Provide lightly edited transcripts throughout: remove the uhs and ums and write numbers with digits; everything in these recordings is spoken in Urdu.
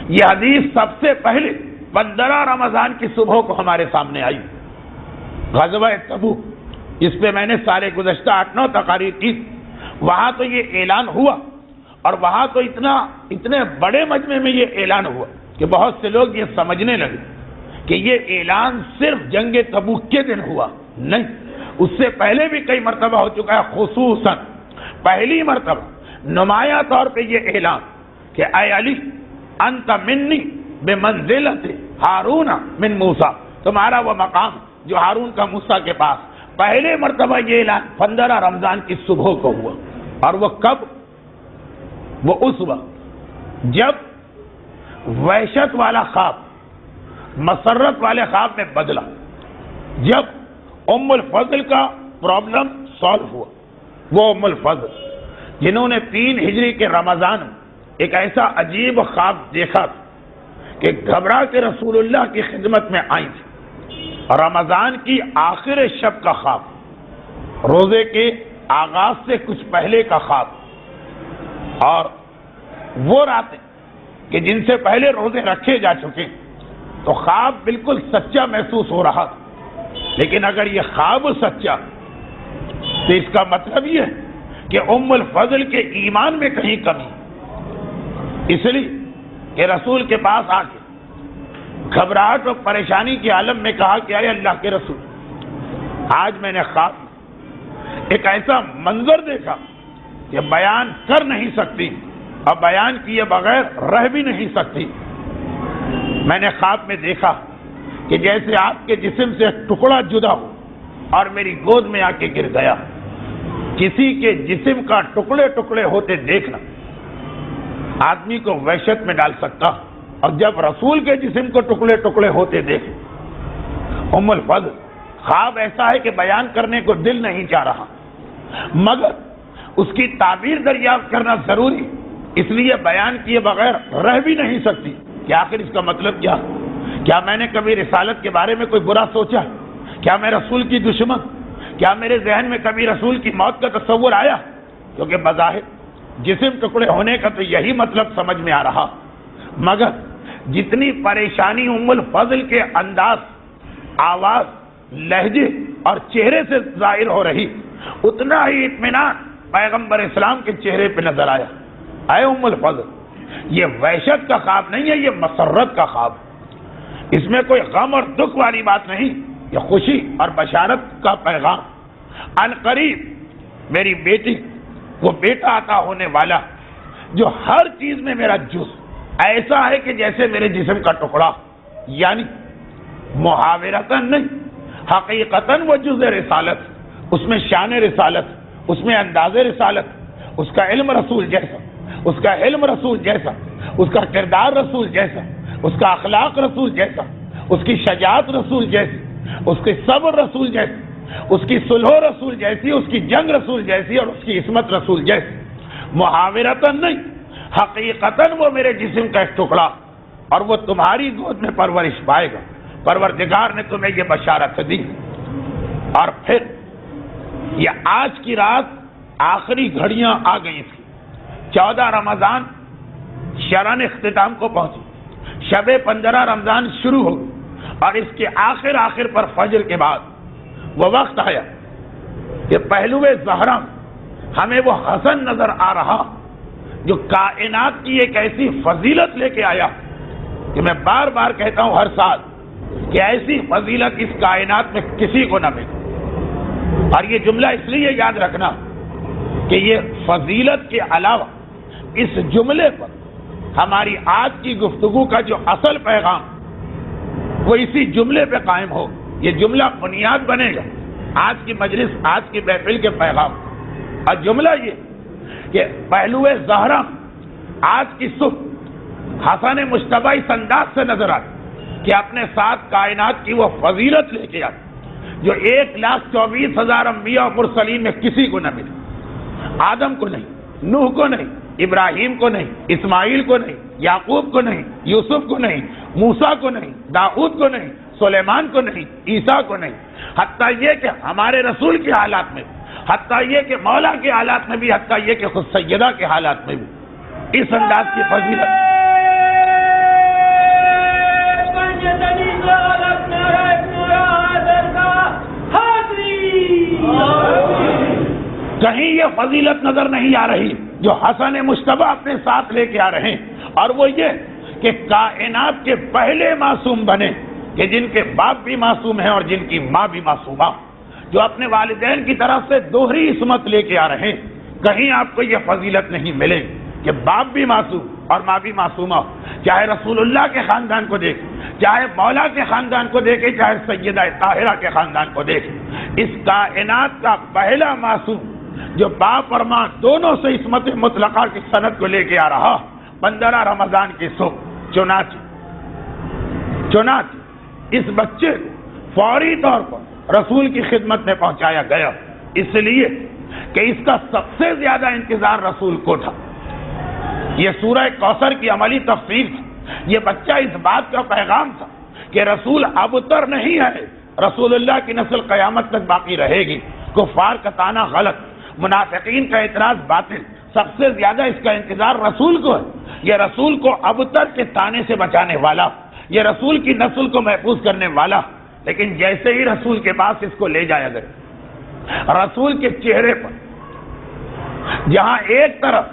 یہ حدیث سب سے پہلے 15 رمضان کی صبح کو ہمارے سامنے آئی، غزوہ تبوک، اس پہ میں نے سارے گزشتہ 8-9 تقاریر کی۔ وہاں تو یہ اعلان ہوا، اور وہاں تو اتنے بڑے مجمع میں یہ اعلان ہوا کہ بہت سے لوگ یہ سمجھنے لگے کہ یہ اعلان صرف جنگ تبوک کے دن ہوا، نہیں، اس سے پہلے بھی کئی مرتبہ ہو چکا ہے۔ خصوصاً پہلی مرتبہ نمایاں طور پہ یہ اعلان کہ اے علی انت منی بمنزلت ہارون من موسیٰ، تمہارا وہ مقام جو ہارون کا موسیٰ کے پاس، پہلے مرتبہ یہ اعلان 15 رمضان کی صبح کو ہوا۔ اور وہ کب؟ وہ اس وقت جب وحشت والا خواب مسرت والے خواب میں بدلا، جب ام الفضل کا پرابلم سالو ہوا۔ وہ ام الفضل جنہوں نے 3 ہجری کے رمضان میں ایک ایسا عجیب خواب دیکھا کہ گھبرا کے رسول اللہ کی خدمت میں آئی تھی۔ رمضان کی آخر شب کا خواب، روزے کے آغاز سے کچھ پہلے کا خواب، اور وہ راتیں کہ جن سے پہلے روزے رکھے جا چکے، تو خواب بالکل سچا محسوس ہو رہا تھا۔ لیکن اگر یہ خواب سچا تو اس کا مطلب یہ ہے کہ ام الفضل کے ایمان میں کہیں کمی، اس لیے کہ رسول کے پاس آ کے گھبراہٹ اور پریشانی کے عالم میں کہا کہ اے اللہ کے رسول، آج میں نے خواب ایک ایسا منظر دیکھا کہ بیان کر نہیں سکتی اور بیان کیے بغیر رہ بھی نہیں سکتی۔ میں نے خواب میں دیکھا کہ جیسے آپ کے جسم سے ایک ٹکڑا جدا ہو اور میری گود میں آ کے گر گیا۔ کسی کے جسم کا ٹکڑے ٹکڑے ہوتے دیکھنا آدمی کو وحشت میں ڈال سکتا، اور جب رسول کے جسم کو ٹکڑے ٹکڑے ہوتے دیکھے، ام الفضل خواب ایسا ہے کہ بیان کرنے کو دل نہیں چاہ رہا، مگر اس کی تعبیر دریافت کرنا ضروری، اس لیے بیان کیے بغیر رہ بھی نہیں سکتی کہ آخر اس کا مطلب کیا میں نے کبھی رسالت کے بارے میں کوئی برا سوچا؟ کیا میں رسول کی دشمن؟ کیا میرے ذہن میں کبھی رسول کی موت کا تصور آیا؟ کیونکہ بظاہر جسم ٹکڑے ہونے کا تو یہی مطلب سمجھ میں آ رہا، مگر جتنی پریشانی ام الفضل کے انداز، آواز، لہجے اور چہرے سے ظاہر ہو رہی، اتنا ہی اطمینان پیغمبر اسلام کے چہرے پہ نظر آیا۔ اے ام الفضل، یہ وحشت کا خواب نہیں ہے، یہ مسرت کا خواب، اس میں کوئی غم اور دکھ والی بات نہیں، یہ خوشی اور بشارت کا پیغام۔ عنقریب میری بیٹی، وہ بیٹا عطا ہونے والا جو ہر چیز میں میرا جز ایسا ہے کہ جیسے میرے جسم کا ٹکڑا، یعنی محاورتاً نہیں، حقیقتاً وہ جز رسالت، اس میں شان رسالت، اس میں انداز رسالت، اس کا علم رسول جیسا، اس کا علم رسول جیسا، اس کا کردار رسول جیسا، اس کا اخلاق رسول جیسا، اس کی شجاعت رسول جیسی، اس کی صبر رسول جیسی، اس کی صلح رسول جیسی، اس کی جنگ رسول جیسی، اور اس کی عصمت رسول جیسی۔ محاورتاً نہیں، حقیقتاً وہ میرے جسم کا ایک ٹکڑا، اور وہ تمہاری گود میں پرورش پائے گا۔ پروردگار نے تمہیں یہ بشارت دی۔ اور پھر یہ آج کی رات آخری گھڑیاں آ گئی تھی، 14 رمضان شرن اختتام کو پہنچی، شب 15 رمضان شروع ہو، اور اس کے آخر پر فجر کے بعد وہ وقت آیا کہ پہلو زہرا ہمیں وہ حسن نظر آ رہا جو کائنات کی ایک ایسی فضیلت لے کے آیا کہ میں بار بار کہتا ہوں ہر سال کہ ایسی فضیلت اس کائنات میں کسی کو نہ ملے۔ اور یہ جملہ اس لیے یاد رکھنا کہ یہ فضیلت کے علاوہ اس جملے پر ہماری آج کی گفتگو کا جو اصل پیغام وہ اسی جملے پہ قائم ہو۔ یہ جملہ بنیاد بنے گا آج کی مجلس، آج کی محفل کے پیغام۔ اور جملہ یہ کہ پہلو زہرا آج کی صبح حسن مجتبی اس انداز سے نظر آئے کہ اپنے ساتھ کائنات کی وہ فضیلت لے کے آئے جو 1,24,000 انبیاء اور مرسلین میں کسی کو نہ ملی۔ آدم کو نہیں، نوح کو نہیں، ابراہیم کو نہیں، اسماعیل کو نہیں، یعقوب کو نہیں، یوسف کو نہیں، موسیٰ کو نہیں، داؤد کو نہیں، سلیمان کو نہیں، عیسیٰ کو نہیں، حتیٰ یہ کہ ہمارے رسول کے حالات میں، حتیٰ یہ کہ مولا کے حالات میں بھی، حتیٰ یہ کہ خود سیدہ کے حالات میں بھی اس انداز کی فضیلت کہیں یہ فضیلت نظر نہیں آ رہی جو حسن مجتبی اپنے ساتھ لے کے آ رہے ہیں، اور وہ یہ کہ کائنات کے پہلے معصوم بنے کہ جن کے باپ بھی معصوم ہیں اور جن کی ماں بھی معصومہ، جو اپنے والدین کی طرف سے دوہری عصمت لے کے آ رہے ہیں۔ کہیں آپ کو یہ فضیلت نہیں ملے کہ باپ بھی معصوم اور ماں بھی معصومہ، چاہے رسول اللہ کے خاندان کو دیکھ، چاہے مولا کے خاندان کو دیکھے، چاہے سیدہ طاہرہ کے خاندان کو دیکھ، اس کائنات کا پہلا معصوم جو باپ اور ماں دونوں سے عصمت مطلقہ کی سند کو لے کے آ رہا، 15 رمضان کی صبح چنانچہ اس بچے کو فوری طور پر رسول کی خدمت میں پہنچایا گیا، اس لیے کہ اس کا سب سے زیادہ انتظار رسول کو تھا۔ یہ سورہ کوثر کی عملی تفسیر تھی، یہ بچہ اس بات کا پیغام تھا کہ رسول ابتر نہیں ہے، رسول اللہ کی نسل قیامت تک باقی رہے گی۔ کفار کا طعنہ غلط، منافقین کا اعتراض باطل، سب سے زیادہ اس کا انتظار رسول کو ہے۔ یہ رسول کو ابتر کے طعنے سے بچانے والا، یہ رسول کی نسل کو محفوظ کرنے والا۔ لیکن جیسے ہی رسول کے پاس اس کو لے جایا گیا، رسول کے چہرے پر جہاں ایک طرف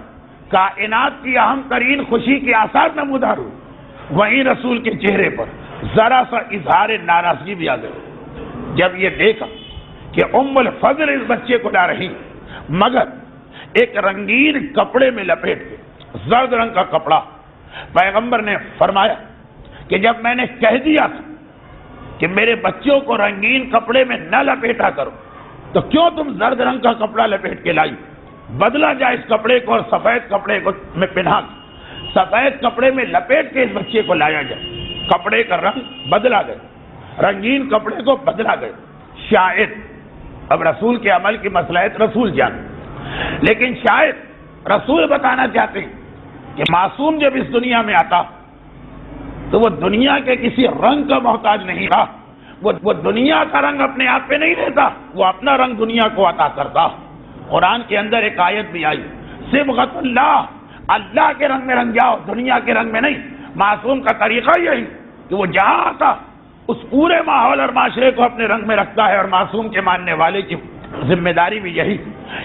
کائنات کی اہم ترین خوشی کے آثار نمودار ہوئے، وہیں رسول کے چہرے پر ذرا سا اظہار ناراضگی بھی آ گئی جب یہ دیکھا کہ ام الفضل اس بچے کو لا رہی، مگر ایک رنگین کپڑے میں لپیٹ کے، زرد رنگ کا کپڑا۔ پیغمبر نے فرمایا کہ جب میں نے کہہ دیا تھا کہ میرے بچوں کو رنگین کپڑے میں نہ لپیٹا کرو، تو کیوں تم زرد رنگ کا کپڑا لپیٹ کے لائی؟ بدلا جائے اس کپڑے کو اور سفید کپڑے کو میں پہنا، سفید کپڑے میں لپیٹ کے اس بچے کو لایا جائے۔ کپڑے کا رنگ بدلا گیا، رنگین کپڑے کو بدلا گیا۔ شاید اب رسول کے عمل کی مصلحت رسول جان، لیکن شاید رسول بتانا چاہتے ہیں کہ معصوم جب اس دنیا میں آتا تو وہ دنیا کے کسی رنگ کا محتاج نہیں رہا، وہ دنیا کا رنگ اپنے آپ پہ نہیں لیتا، وہ اپنا رنگ دنیا کو عطا کرتا۔ قرآن کے اندر ایک آیت بھی آئی، صبغۃ اللہ، اللہ کے رنگ میں رنگ جاؤ، دنیا کے رنگ میں نہیں۔ معصوم کا طریقہ یہی کہ وہ جہاں آتا اس پورے ماحول اور معاشرے کو اپنے رنگ میں رکھتا ہے، اور معصوم کے ماننے والے کی ذمہ داری بھی یہی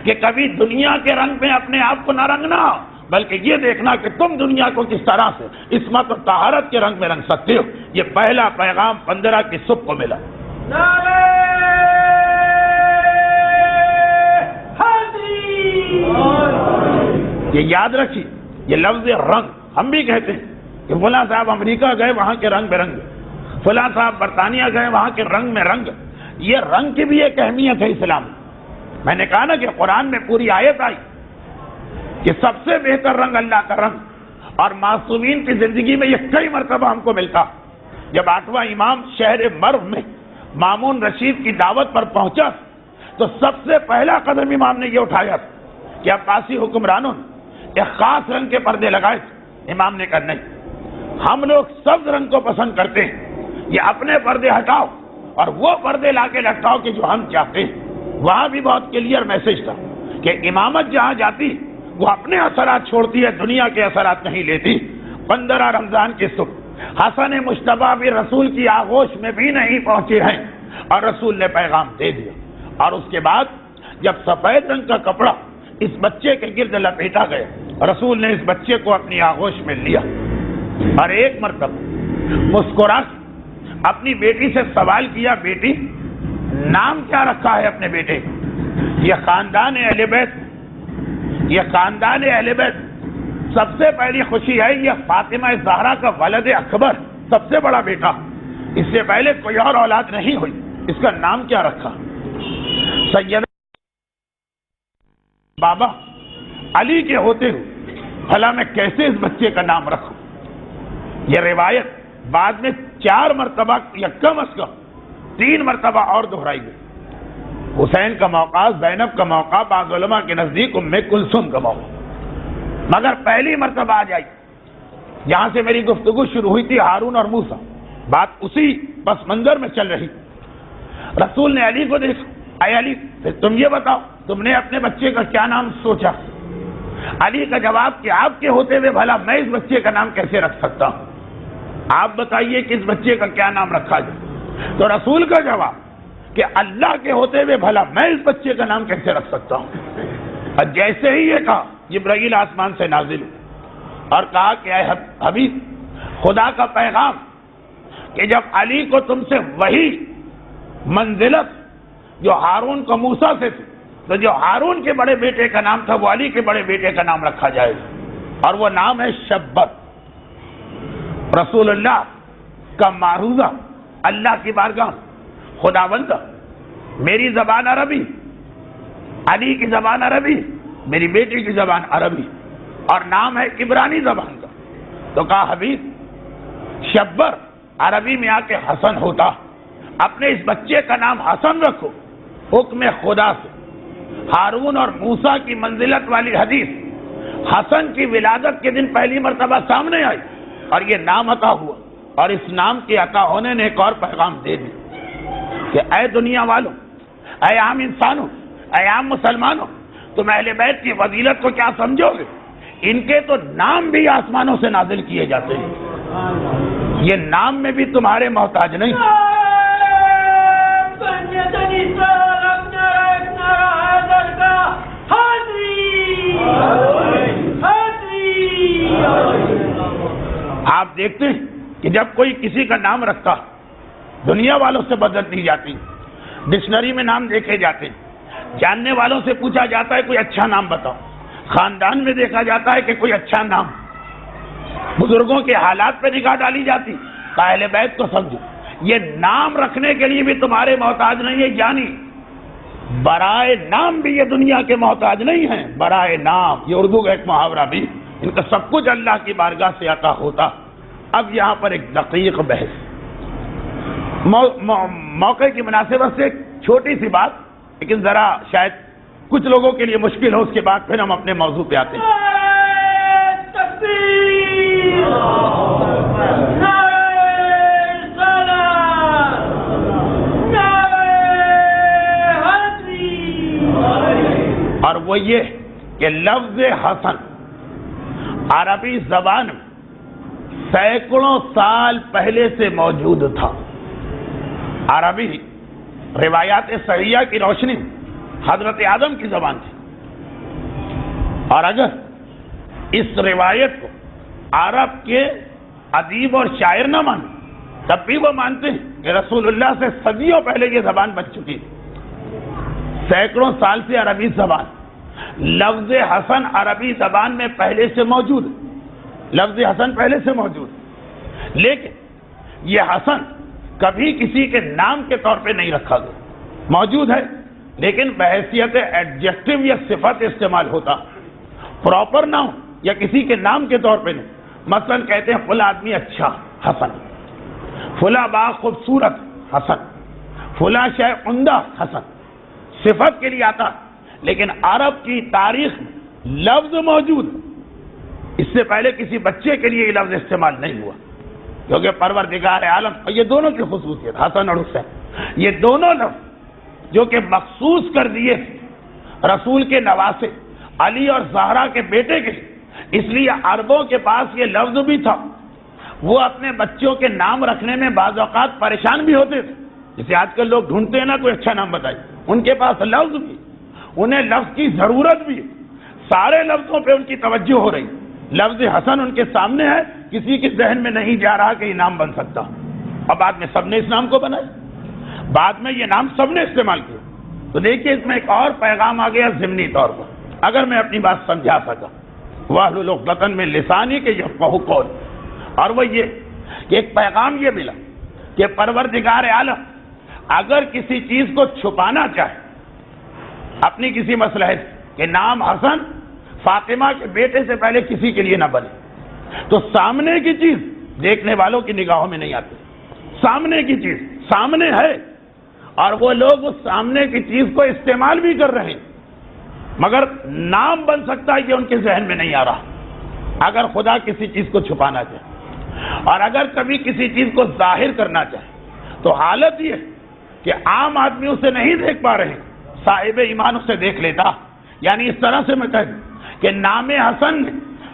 کہ کبھی دنیا کے رنگ میں اپنے آپ کو نہ رنگنا، بلکہ یہ دیکھنا کہ تم دنیا کو کس طرح سے عصمت اور طہارت کے رنگ میں رنگ سکتے ہو۔ یہ پہلا پیغام 15 کی صبح کو ملا۔ یہ یاد رکھیے، یہ لفظ رنگ ہم بھی کہتے ہیں کہ فلاں صاحب امریکہ گئے وہاں کے رنگ برنگ، فلاں صاحب برطانیہ گئے وہاں کے رنگ میں رنگ۔ یہ رنگ کی بھی ایک اہمیت ہے اسلام میں۔ میں نے کہا نا کہ قرآن میں پوری آیت آئی کہ سب سے بہتر رنگ اللہ کا رنگ، اور معصومین کی زندگی میں یہ کئی مرتبہ ہم کو ملتا۔ جب 8واں امام شہر مرو میں مامون رشید کی دعوت پر پہنچا تو سب سے پہلا قدم امام نے یہ اٹھایا کہ عباسی حکمرانوں نے ایک خاص رنگ کے پردے لگائے تھے۔ امام نے کہا نہیں، ہم لوگ سبز رنگ کو پسند کرتے ہیں، یہ اپنے پردے ہٹاؤ اور وہ پردے لا کے لٹکاؤ کہ جو ہم چاہتے ہیں۔ وہاں بھی بہت کلیئر میسج تھا کہ امامت جہاں جاتی وہ اپنے اثرات چھوڑتی ہے، دنیا کے اثرات نہیں لیتی۔ 15 رمضان کی صبح حسن مجتبی بھی رسول کی آغوش میں بھی نہیں پہنچے ہیں، اور رسول نے پیغام دے دیا۔ اور اس کے بعد جب سفید رنگ کا کپڑا اس بچے کے گرد لپیٹا گیا، رسول نے اس بچے کو اپنی آغوش میں لیا، اور ایک مرتبہ مسکرا اپنی بیٹی سے سوال کیا، بیٹی نام کیا رکھا ہے اپنے بیٹے کا؟ یہ خاندان اہل بیت سب سے پہلی خوشی ہے، یہ فاطمہ زہرا کا ولد اکبر، سب سے بڑا بیٹا، اس سے پہلے کوئی اور اولاد نہیں ہوئی، اس کا نام کیا رکھا؟ سید بابا علی کے ہوتے ہوئے بھلا میں کیسے اس بچے کا نام رکھوں؟ یہ روایت بعد میں 4 مرتبہ یا کم از کم 3 مرتبہ اور دہرائی گئی۔ حسین کا موقع، زینب کا موقع، بعض علماء کے نزدیک ام کلثوم کا موقع، مگر پہلی مرتبہ آ جائی جہاں سے میری گفتگو شروع ہوئی تھی، ہارون اور موسیٰ، بات اسی پس منظر میں چل رہی۔ رسول نے علی کو دیکھا، اے علی پھر تم یہ بتاؤ تم نے اپنے بچے کا کیا نام سوچا؟ علی کا جواب کہ آپ کے ہوتے ہوئے بھلا میں اس بچے کا نام کیسے رکھ سکتا ہوں؟ آپ بتائیے کہ اس بچے کا کیا نام رکھا جائے؟ تو رسول کا جواب کہ اللہ کے ہوتے ہوئے بھلا میں اس بچے کا نام کیسے رکھ سکتا ہوں؟ اور جیسے ہی یہ کہا جبرائیل آسمان سے نازل ہوئے اور کہا کہ اے حبیب، خدا کا پیغام کہ جب علی کو تم سے وہی منزلت جو ہارون کو موسیٰ سے تھی، تو جو ہارون کے بڑے بیٹے کا نام تھا وہ علی کے بڑے بیٹے کا نام رکھا جائے گا، اور وہ نام ہے شبر۔ رسول اللہ کا معروضہ اللہ کی بارگاہ، خداوند میری زبان عربی، علی کی زبان عربی، میری بیٹی کی زبان عربی، اور نام ہے عبرانی زبان کا۔ تو کہا حبیب، شبر عربی میں آ کے حسن ہوتا، اپنے اس بچے کا نام حسن رکھو۔ حکم خدا سے ہارون اور موسیٰ کی منزلت والی حدیث حسن کی ولادت کے دن پہلی مرتبہ سامنے آئی اور یہ نام عطا ہوا، اور اس نام کے عطا ہونے نے ایک اور پیغام دے دیا کہ اے دنیا والوں، اے عام انسانوں، اے عام مسلمانوں، تم اہل بیت کی فضیلت کو کیا سمجھو گے؟ ان کے تو نام بھی آسمانوں سے نازل کیے جاتے ہیں، یہ نام میں بھی تمہارے محتاج نہیں۔ آپ دیکھتے ہیں کہ جب کوئی کسی کا نام رکھتا دنیا والوں سے مدد دی جاتی، ڈکشنری میں نام دیکھے جاتے ہیں، جاننے والوں سے پوچھا جاتا ہے کوئی اچھا نام بتاؤ، خاندان میں دیکھا جاتا ہے کہ کوئی اچھا نام، بزرگوں کے حالات پہ نگاہ ڈالی جاتی، اہل بیت کو سمجھو یہ نام رکھنے کے لیے بھی تمہارے محتاج نہیں ہے، یعنی برائے نام بھی یہ دنیا کے محتاج نہیں ہیں۔ برائے نام یہ اردو کا ایک محاورہ بھی، ان کا سب کچھ اللہ کی بارگاہ سے عطا ہوتا۔ اب یہاں پر ایک دقیق بحث، موقع کی مناسبت سے ایک چھوٹی سی بات، لیکن ذرا شاید کچھ لوگوں کے لیے مشکل ہو، اس کے بعد پھر ہم اپنے موضوع پہ آتے ہیں۔ اور وہ یہ کہ لفظ حسن عربی زبان میں سینکڑوں سال پہلے سے موجود تھا۔ عربی روایات صحیحہ کی روشنی حضرت آدم کی زبان تھی، اور اگر اس روایت کو عرب کے ادیب اور شاعر نہ مانے تب بھی وہ مانتے ہیں کہ رسول اللہ سے صدیوں پہلے یہ زبان بن چکی تھی۔ سینکڑوں سال سے عربی زبان، لفظ حسن عربی زبان میں پہلے سے موجود ہے، لفظ حسن پہلے سے موجود ہے، لیکن یہ حسن کبھی کسی کے نام کے طور پہ نہیں رکھا گیا، موجود ہے لیکن بحیثیت ایڈجیکٹو یا صفت استعمال ہوتا، پراپر نام یا کسی کے نام کے طور پہ نہیں۔ مثلا کہتے ہیں فلاں آدمی اچھا، حسن، فلاں باغ خوبصورت، حسن، فلاں شے عمدہ، حسن، صفت کے لیے آتا، لیکن عرب کی تاریخ میں لفظ موجود، اس سے پہلے کسی بچے کے لیے یہ لفظ استعمال نہیں ہوا، کیونکہ پروردگار عالم، اور یہ دونوں کی خصوصیت حسن اور حسین، یہ دونوں لفظ جو کہ مخصوص کر دیے رسول کے نواسے علی اور زہرا کے بیٹے کے لیے، اس لیے عربوں کے پاس یہ لفظ بھی تھا۔ وہ اپنے بچوں کے نام رکھنے میں بعض اوقات پریشان بھی ہوتے تھے، جسے آج کل لوگ ڈھونڈتے ہیں نا کوئی اچھا نام بتائیے، ان کے پاس لفظ بھی، انہیں لفظ کی ضرورت بھی، سارے لفظوں پہ ان کی توجہ ہو رہی، لفظ حسن ان کے سامنے ہے، کسی کے ذہن میں نہیں جا رہا کہ یہ نام بن سکتا، اور بعد میں سب نے اس نام کو بنایا، بعد میں یہ نام سب نے استعمال کیا۔ تو دیکھیے اس میں ایک اور پیغام آ گیا ضمنی طور پر، اگر میں اپنی بات سمجھا سکا، واحلل عقدۃ من لسانی کہ یفقہوا قولی، اور وہ یہ کہ ایک پیغام یہ ملا کہ پروردگار عالم اگر کسی چیز کو چھپانا چاہے اپنی کسی مصلحت کہ نام حسن فاطمہ کے بیٹے سے پہلے کسی کے لیے نہ بنے، تو سامنے کی چیز دیکھنے والوں کی نگاہوں میں نہیں آتی، سامنے کی چیز سامنے ہے، اور وہ لوگ اس سامنے کی چیز کو استعمال بھی کر رہے ہیں، مگر نام بن سکتا ہے یہ ان کے ذہن میں نہیں آ رہا۔ اگر خدا کسی چیز کو چھپانا چاہے اور اگر کبھی کسی چیز کو ظاہر کرنا چاہے تو حالت یہ کہ عام آدمی اسے نہیں دیکھ پا رہے، صاحب ایمان اسے دیکھ لیتا۔ یعنی اس طرح سے میں کہہ دوں کہ نام حسن نے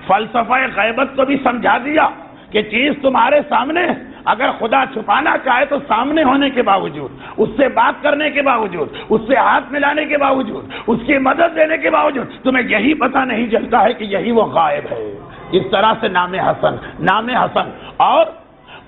فلسفہ غیبت کو بھی سمجھا دیا کہ چیز تمہارے سامنے ہے، اگر خدا چھپانا چاہے تو سامنے ہونے کے باوجود، اس سے بات کرنے کے باوجود، اس سے ہاتھ ملانے کے باوجود، اس کی مدد دینے کے باوجود تمہیں یہی پتہ نہیں چلتا ہے کہ یہی وہ غائب ہے۔ اس طرح سے نام حسن اور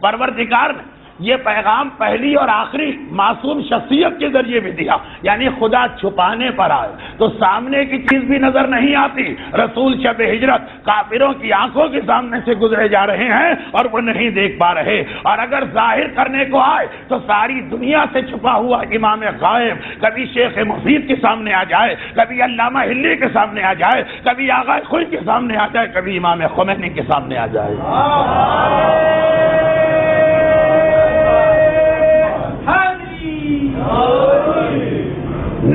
پروردگار نے یہ پیغام پہلی اور آخری معصوم شخصیت کے ذریعے بھی دیا، یعنی خدا چھپانے پر آئے تو سامنے کی چیز بھی نظر نہیں آتی۔ رسول شب ہجرت کافروں کی آنکھوں کے سامنے سے گزرے جا رہے ہیں اور وہ نہیں دیکھ پا رہے، اور اگر ظاہر کرنے کو آئے تو ساری دنیا سے چھپا ہوا امام غائب کبھی شیخ مفید کے سامنے آ جائے، کبھی علامہ ہلی کے سامنے آ جائے، کبھی آغا خل کے سامنے آ جائے، کبھی امام خمینی کے سامنے آ جائے۔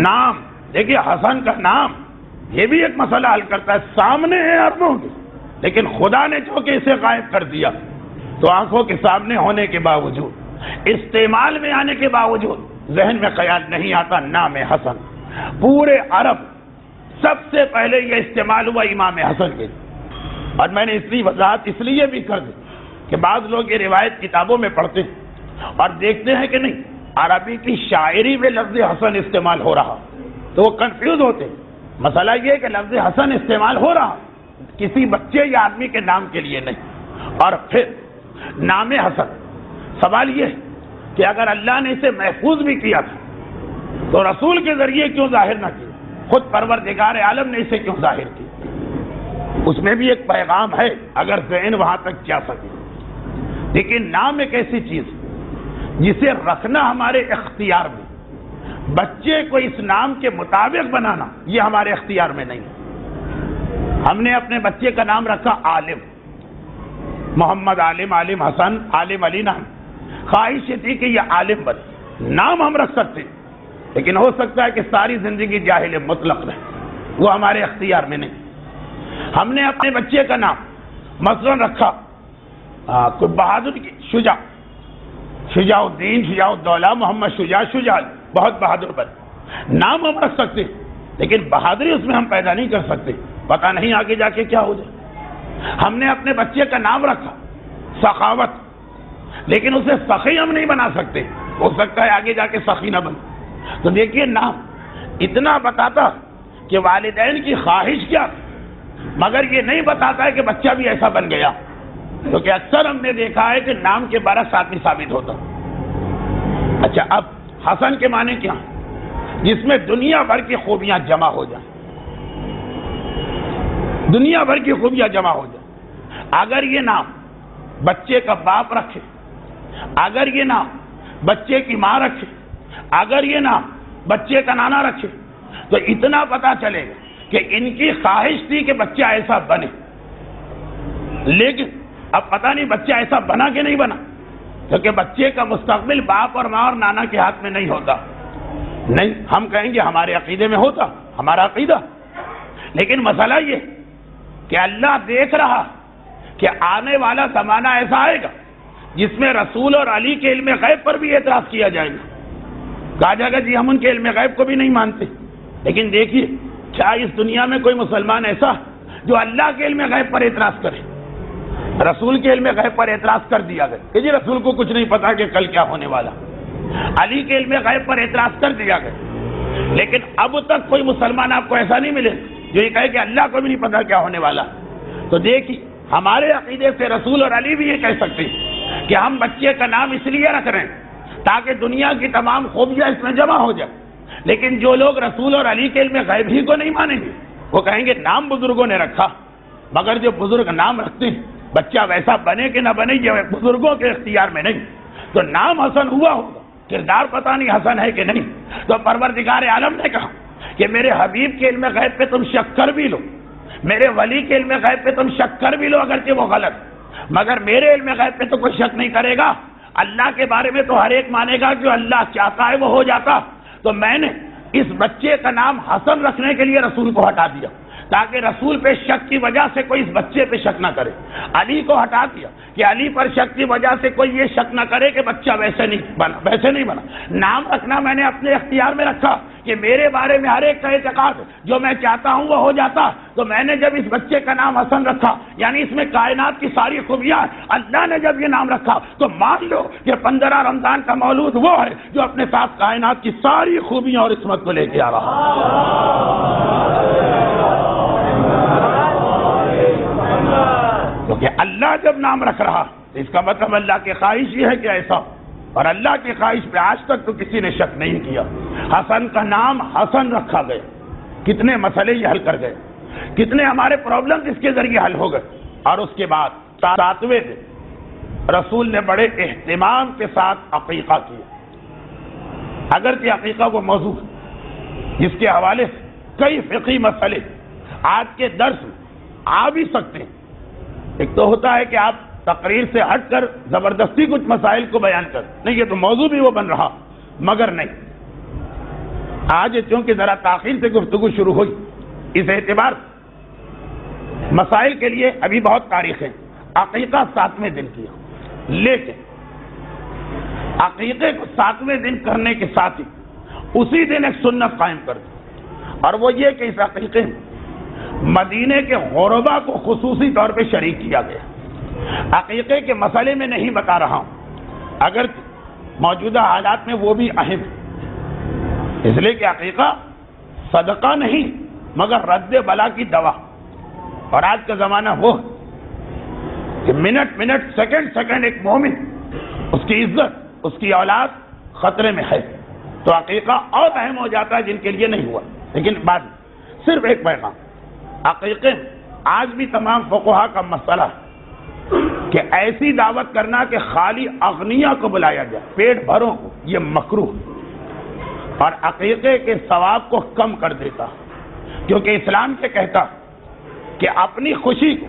نام دیکھیے، حسن کا نام یہ بھی ایک مسئلہ حل کرتا ہے، سامنے ہے اربوں کے، لیکن خدا نے جو کہ اسے غائب کر دیا تو آنکھوں کے سامنے ہونے کے باوجود، استعمال میں آنے کے باوجود ذہن میں خیال نہیں آتا نام حسن۔ پورے عرب سب سے پہلے یہ استعمال ہوا امام حسن کے، اور میں نے اس لیے وضاحت اس لیے بھی کر دی کہ بعض لوگ یہ روایت کتابوں میں پڑھتے ہیں اور دیکھتے ہیں کہ نہیں عربی کی شاعری میں لفظ حسن استعمال ہو رہا تو وہ کنفیوز ہوتے ہیں۔ مسئلہ یہ ہے کہ لفظ حسن استعمال ہو رہا کسی بچے یا آدمی کے نام کے لیے نہیں۔ اور پھر نام حسن، سوال یہ ہے کہ اگر اللہ نے اسے محفوظ بھی کیا تھا تو رسول کے ذریعے کیوں ظاہر نہ کیا؟ خود پروردگار عالم نے اسے کیوں ظاہر کیا؟ اس میں بھی ایک پیغام ہے اگر ذہن وہاں تک جا سکے۔ لیکن نام ایک ایسی چیز جسے رکھنا ہمارے اختیار میں، بچے کو اس نام کے مطابق بنانا یہ ہمارے اختیار میں نہیں۔ ہم نے اپنے بچے کا نام رکھا عالم، محمد عالم، عالم حسن، عالم علی نام، خواہش یہ تھی کہ یہ عالم بنے۔ نام ہم رکھ سکتے لیکن ہو سکتا ہے کہ ساری زندگی جاہل مطلق رہے، وہ ہمارے اختیار میں نہیں۔ ہم نے اپنے بچے کا نام مثلا رکھا کوئی بہادر کی شجاع، شجاع الدین، شجاع الدولہ، محمد شجاع، شجاع بہت بہادر بن، نام ہم رکھ سکتے لیکن بہادری اس میں ہم پیدا نہیں کر سکتے، پتہ نہیں آگے جا کے کیا ہو جائے۔ ہم نے اپنے بچے کا نام رکھا سخاوت، لیکن اسے سخی ہم نہیں بنا سکتے، ہو سکتا ہے آگے جا کے سخی نہ بنے۔ تو دیکھیے نام اتنا بتاتا کہ والدین کی خواہش کیا، مگر یہ نہیں بتاتا ہے کہ بچہ بھی ایسا بن گیا، کیونکہ اکثر ہم نے دیکھا ہے کہ نام کے برعکس آدمی ثابت ہوتا۔ اچھا، اب حسن کے معنی کیا؟ جس میں دنیا بھر کی خوبیاں جمع ہو جائیں، دنیا بھر کی خوبیاں جمع ہو جائیں۔ اگر یہ نام بچے کا باپ رکھے، اگر یہ نام بچے کی ماں رکھے، اگر یہ نام بچے کا نانا رکھے تو اتنا پتا چلے گا کہ ان کی خواہش تھی کہ بچہ ایسا بنے، لیکن اب پتہ نہیں بچہ ایسا بنا کہ نہیں بنا، کیونکہ بچے کا مستقبل باپ اور ماں اور نانا کے ہاتھ میں نہیں ہوتا۔ نہیں، ہم کہیں گے ہمارے عقیدے میں ہوتا، ہمارا عقیدہ، لیکن مسئلہ یہ کہ اللہ دیکھ رہا کہ آنے والا زمانہ ایسا آئے گا جس میں رسول اور علی کے علم غیب پر بھی اعتراض کیا جائے گا، کہا جائے گا جی ہم ان کے علم غیب کو بھی نہیں مانتے۔ لیکن دیکھیے، کیا اس دنیا میں کوئی مسلمان ایسا جو اللہ کے علم غیب پر اعتراض کرے؟ رسول کے علم غیب پر اعتراض کر دیا گیا کہ جی رسول کو کچھ نہیں پتا کہ کل کیا ہونے والا، علی کے علم غیب پر اعتراض کر دیا گیا، لیکن اب تک کوئی مسلمان آپ کو ایسا نہیں ملے جو یہ کہے کہ اللہ کو بھی نہیں پتا کیا ہونے والا۔ تو دیکھیے، ہمارے عقیدے سے رسول اور علی بھی یہ کہہ سکتے ہیں کہ ہم بچے کا نام اس لیے رکھ رہے ہیں تاکہ دنیا کی تمام خوبیاں اس میں جمع ہو جائیں، لیکن جو لوگ رسول اور علی کے علم غیب ہی کو نہیں مانیں گے وہ کہیں گے نام بزرگوں نے رکھا، مگر جو بزرگ نام رکھتے ہیں بچہ ویسا بنے کہ نہ بنے یہ بزرگوں کے اختیار میں نہیں۔ تو نام حسن ہوا ہوگا، کردار پتہ نہیں حسن ہے کہ نہیں۔ تو پروردگار عالم نے کہا کہ میرے حبیب کے علم غیب پہ تم شک کر بھی لو، میرے ولی کے علم غیب پہ تم شک کر بھی لو اگرچہ وہ غلط، مگر میرے علم غیب پہ تو کوئی شک نہیں کرے گا۔ اللہ کے بارے میں تو ہر ایک مانے گا جو اللہ چاہتا ہے وہ ہو جاتا۔ تو میں نے اس بچے کا نام حسن رکھنے کے لیے رسول کو ہٹا دیا تاکہ رسول پہ شک کی وجہ سے کوئی اس بچے پہ شک نہ کرے. علی کو ہٹا دیا کہ علی پر شک کی وجہ سے کوئی یہ شک نہ کرے کہ بچہ ویسے نہیں بنا. نام رکھنا میں نے اپنے اختیار میں رکھا کہ میرے بارے میں ہر ایک کا اعتقاد جو میں چاہتا ہوں وہ ہو جاتا. تو میں نے جب اس بچے کا نام حسن رکھا، یعنی اس میں کائنات کی ساری خوبیاں، اللہ نے جب یہ نام رکھا تو مان لو کہ 15 رمضان کا مولود وہ ہے جو اپنے ساتھ کائنات کی ساری خوبیاں اور عصمت کو لے کے آ رہا. کیونکہ اللہ جب نام رکھ رہا تو اس کا مطلب اللہ کی خواہش یہ ہے کہ ایسا، اور اللہ کی خواہش پہ آج تک تو کسی نے شک نہیں کیا. حسن کا نام حسن رکھا گیا، کتنے مسئلے یہ حل کر گئے، کتنے ہمارے پرابلم اس کے ذریعے حل ہو گئے. اور اس کے بعد 7ویں دن رسول نے بڑے اہتمام کے ساتھ عقیقہ کیا. اگرچہ عقیقہ وہ موضوع جس کے حوالے سے کئی فقہی مسئلے آج کے درس میں آ بھی سکتے ہیں. ایک تو ہوتا ہے کہ آپ تقریر سے ہٹ کر زبردستی کچھ مسائل کو بیان کر، نہیں یہ تو موضوع بھی وہ بن رہا، مگر نہیں. آج چونکہ ذرا تاخیر سے گفتگو شروع ہوئی، اس اعتبار مسائل کے لیے ابھی بہت تاریخ ہے. عقیقہ 7ویں دن کیا، لیکن عقیقے کو 7ویں دن کرنے کے ساتھ ہی اسی دن ایک سنت قائم کر دی، اور وہ یہ کہ اس عقیقے میں مدینے کے غربا کو خصوصی طور پہ شریک کیا گیا. عقیقے کے مسئلے میں نہیں بتا رہا ہوں، اگر موجودہ حالات میں وہ بھی اہم ہے، اس لیے کہ عقیقہ صدقہ نہیں مگر رد بلا کی دوا. اور آج کا زمانہ وہ کہ منٹ سیکنڈ ایک مومن، اس کی عزت، اس کی اولاد خطرے میں ہے، تو عقیقہ اور اہم ہو جاتا ہے جن کے لیے نہیں ہوا. لیکن بعد صرف ایک پیغام، عقیقے آج بھی تمام فقہا کا مسئلہ ہے کہ ایسی دعوت کرنا کہ خالی اغنیاء کو بلایا جائے، پیٹ بھروں کو، یہ مکروہ اور عقیقے کے ثواب کو کم کر دیتا. کیونکہ اسلام یہ کہتا کہ اپنی خوشی کو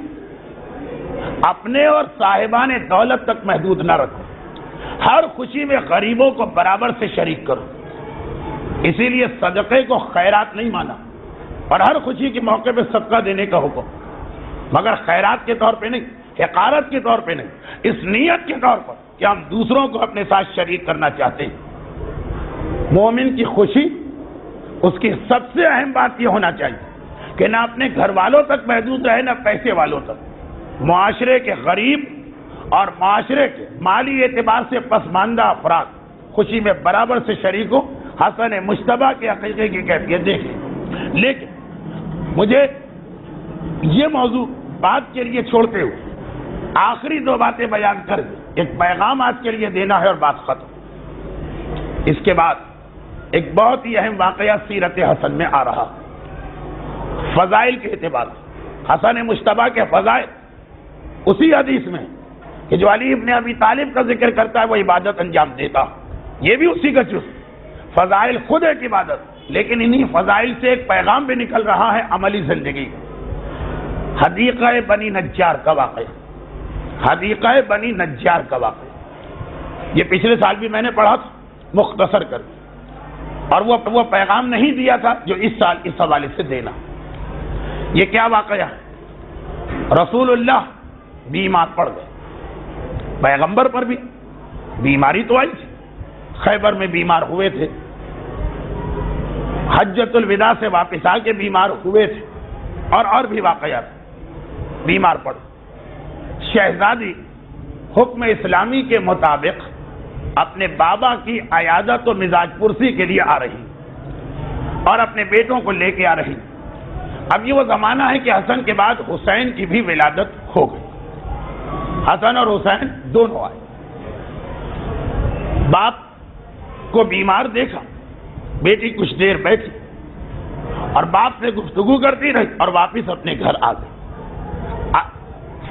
اپنے اور صاحبان دولت تک محدود نہ رکھو، ہر خوشی میں غریبوں کو برابر سے شریک کرو. اسی لیے صدقے کو خیرات نہیں مانا، اور ہر خوشی کے موقع پہ صدقہ دینے کا حکم، مگر خیرات کے طور پہ نہیں، حقارت کے طور پہ نہیں، اس نیت کے طور پر کہ ہم دوسروں کو اپنے ساتھ شریک کرنا چاہتے ہیں. مومن کی خوشی، اس کی سب سے اہم بات یہ ہونا چاہیے کہ نہ اپنے گھر والوں تک محدود رہے، نہ پیسے والوں تک. معاشرے کے غریب اور معاشرے کے مالی اعتبار سے پسماندہ افراد خوشی میں برابر سے شریک ہو. حسن مجتبیٰ کے عقیقے کی کیفیت دیکھیں. لیکن مجھے یہ موضوع بات کے لیے چھوڑتے ہوئے آخری 2 باتیں بیان کر کے ایک پیغام آج کے لیے دینا ہے اور بات ختم. اس کے بعد ایک بہت ہی اہم واقعہ سیرت حسن میں آ رہا. فضائل کے اعتبار حسن مجتبیٰ کے فضائل اسی حدیث میں کہ جو علی ابن ابی طالب کا ذکر کرتا ہے وہ عبادت انجام دیتا، یہ بھی اسی کا جز. فضائل خود ایک عبادت، لیکن انہی فضائل سے ایک پیغام بھی نکل رہا ہے عملی زندگی. حدیقہ بنی نجار کا واقعہ، حدیقہ بنی نجار کا واقعہ یہ پچھلے سال بھی میں نے پڑھا تھا مختصر کر، اور وہ پیغام نہیں دیا تھا جو اس سال اس حوالے سے دینا. یہ کیا واقعہ ہے؟ رسول اللہ بیمار پڑ گئے، پیغمبر پر بھی بیماری تو آئی تھی، خیبر میں بیمار ہوئے تھے، حجۃ الوداع سے واپس آ کے بیمار ہوئے تھے، اور بھی واقعات. بیمار پڑ شہزادی حکم اسلامی کے مطابق اپنے بابا کی عیادت و مزاج پرسی کے لیے آ رہی اور اپنے بیٹوں کو لے کے آ رہی. اب یہ وہ زمانہ ہے کہ حسن کے بعد حسین کی بھی ولادت ہو گئی. حسن اور حسین دونوں آئے. باپ کو بیمار دیکھا، بیٹی کچھ دیر بیٹھی اور باپ سے گفتگو کرتی رہی اور واپس اپنے گھر آ گئی.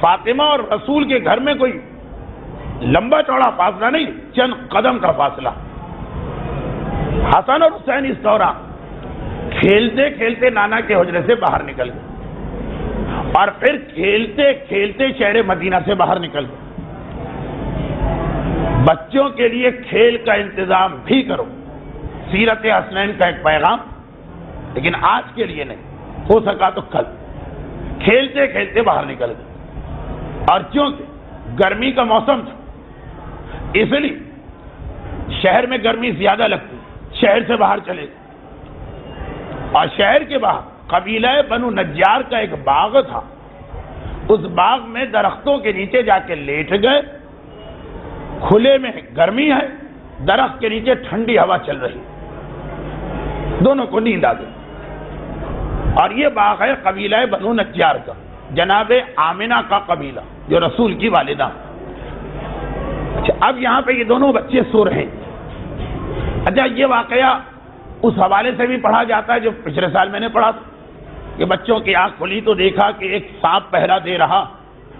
فاطمہ اور رسول کے گھر میں کوئی لمبا چوڑا فاصلہ نہیں، چند قدم کا فاصلہ. حسن اور حسین اس دوران کھیلتے کھیلتے نانا کے حجرے سے باہر نکل گئے اور پھر کھیلتے کھیلتے شہر مدینہ سے باہر نکل گئے. بچوں کے لیے کھیل کا انتظام بھی کرو، سیرت حسنین کا ایک پیغام، لیکن آج کے لیے نہیں. ہو سکا تو کل. کھیلتے کھیلتے باہر نکل گئے اور چونکہ گرمی کا موسم تھا اس لیے شہر میں گرمی زیادہ لگتی, شہر سے باہر چلے گئے اور شہر کے باہر قبیلہ بنو نجار کا ایک باغ تھا. اس باغ میں درختوں کے نیچے جا کے لیٹ گئے. کھلے میں گرمی ہے, درخت کے نیچے ٹھنڈی ہوا چل رہی, دونوں کو نیند آ گئی. اور یہ باغ ہے قبیلہ بنو نجار کا, جناب آمنہ کا قبیلہ جو رسول کی والدہ. اچھا, اب یہاں پہ یہ دونوں بچے سو رہے ہیں. اچھا, یہ واقعہ اس حوالے سے بھی پڑھا جاتا ہے جو پچھلے سال میں نے پڑھا تھا کہ بچوں کی آنکھ کھلی تو دیکھا کہ ایک سانپ پہرا دے رہا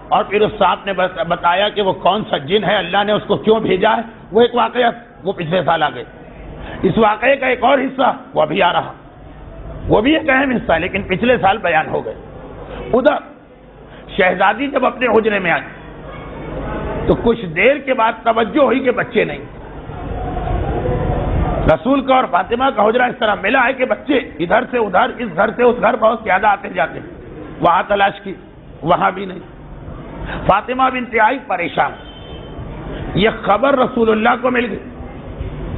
اور پھر اس سانپ نے بتایا کہ وہ کون سا جن ہے, اللہ نے اس کو کیوں بھیجا ہے. وہ ایک واقعہ وہ پچھلے سال آ گئے. اس واقعے کا ایک اور حصہ وہ ابھی آ رہا, وہ بھی ایک اہم حصہ لیکن پچھلے سال بیان ہو گئے. ادھر شہزادی جب اپنے حجرے میں آئی تو کچھ دیر کے بعد توجہ ہوئی کہ بچے نہیں. رسول کا اور فاطمہ کا حجرہ اس طرح ملا ہے کہ بچے ادھر سے ادھر, اس گھر سے اس گھر بہت زیادہ آتے جاتے. وہاں تلاش کی, وہاں بھی نہیں. فاطمہ بھی انتہائی پریشان. یہ خبر رسول اللہ کو مل گئی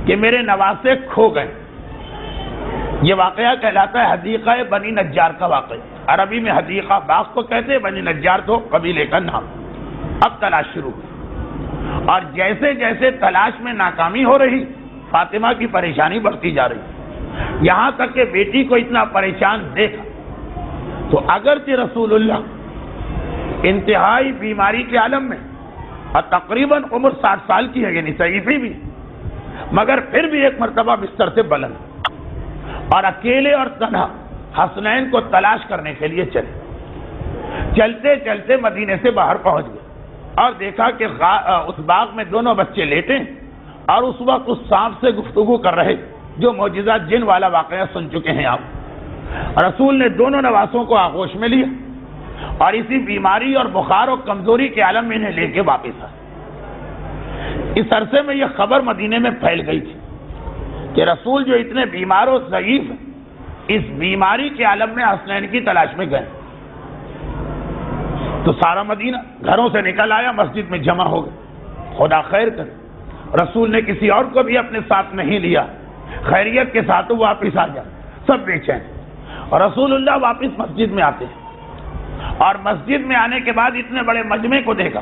کہ میرے نواسے کھو گئے. یہ واقعہ کہلاتا ہے حدیقہ بنی نجار کا واقعہ. عربی میں حدیقہ باغ کو کہتے ہیں, بنی نجار تو قبیلے کا نام. اب تلاش شروع ہوئی اور جیسے جیسے تلاش میں ناکامی ہو رہی فاطمہ کی پریشانی بڑھتی جا رہی. یہاں تک کہ بیٹی کو اتنا پریشان دیکھا تو اگرچہ رسول اللہ انتہائی بیماری کے عالم میں اور تقریباً عمر 60 سال کی ہے, یعنی ضعیفی بھی, مگر پھر بھی ایک مرتبہ بستر سے بلند اور اکیلے اور تنہا حسنین کو تلاش کرنے کے لیے چلے. چلتے چلتے مدینے سے باہر پہنچ گئے اور دیکھا کہ اس باغ میں دونوں بچے لیٹے اور اس وقت اس سانپ سے گفتگو کر رہے جو معجزہ جن والا واقعہ سن چکے ہیں آپ. رسول نے دونوں نواسوں کو آغوش میں لیا اور اسی بیماری اور بخار اور کمزوری کے عالم میں انہیں لے کے واپس آئے. اس عرصے میں یہ خبر مدینے میں پھیل گئی تھی کہ رسول جو اتنے بیمار و ضعیف ہیں, اس بیماری کے عالم میں حسنین کی تلاش میں گئے. تو سارا مدینہ گھروں سے نکل آیا, مسجد میں جمع ہو گئے. خدا خیر کرے, رسول نے کسی اور کو بھی اپنے ساتھ نہیں لیا, خیریت کے ساتھ واپس آ جائے, سب بے چین. اور رسول اللہ واپس مسجد میں آتے ہیں اور مسجد میں آنے کے بعد اتنے بڑے مجمع کو دیکھا,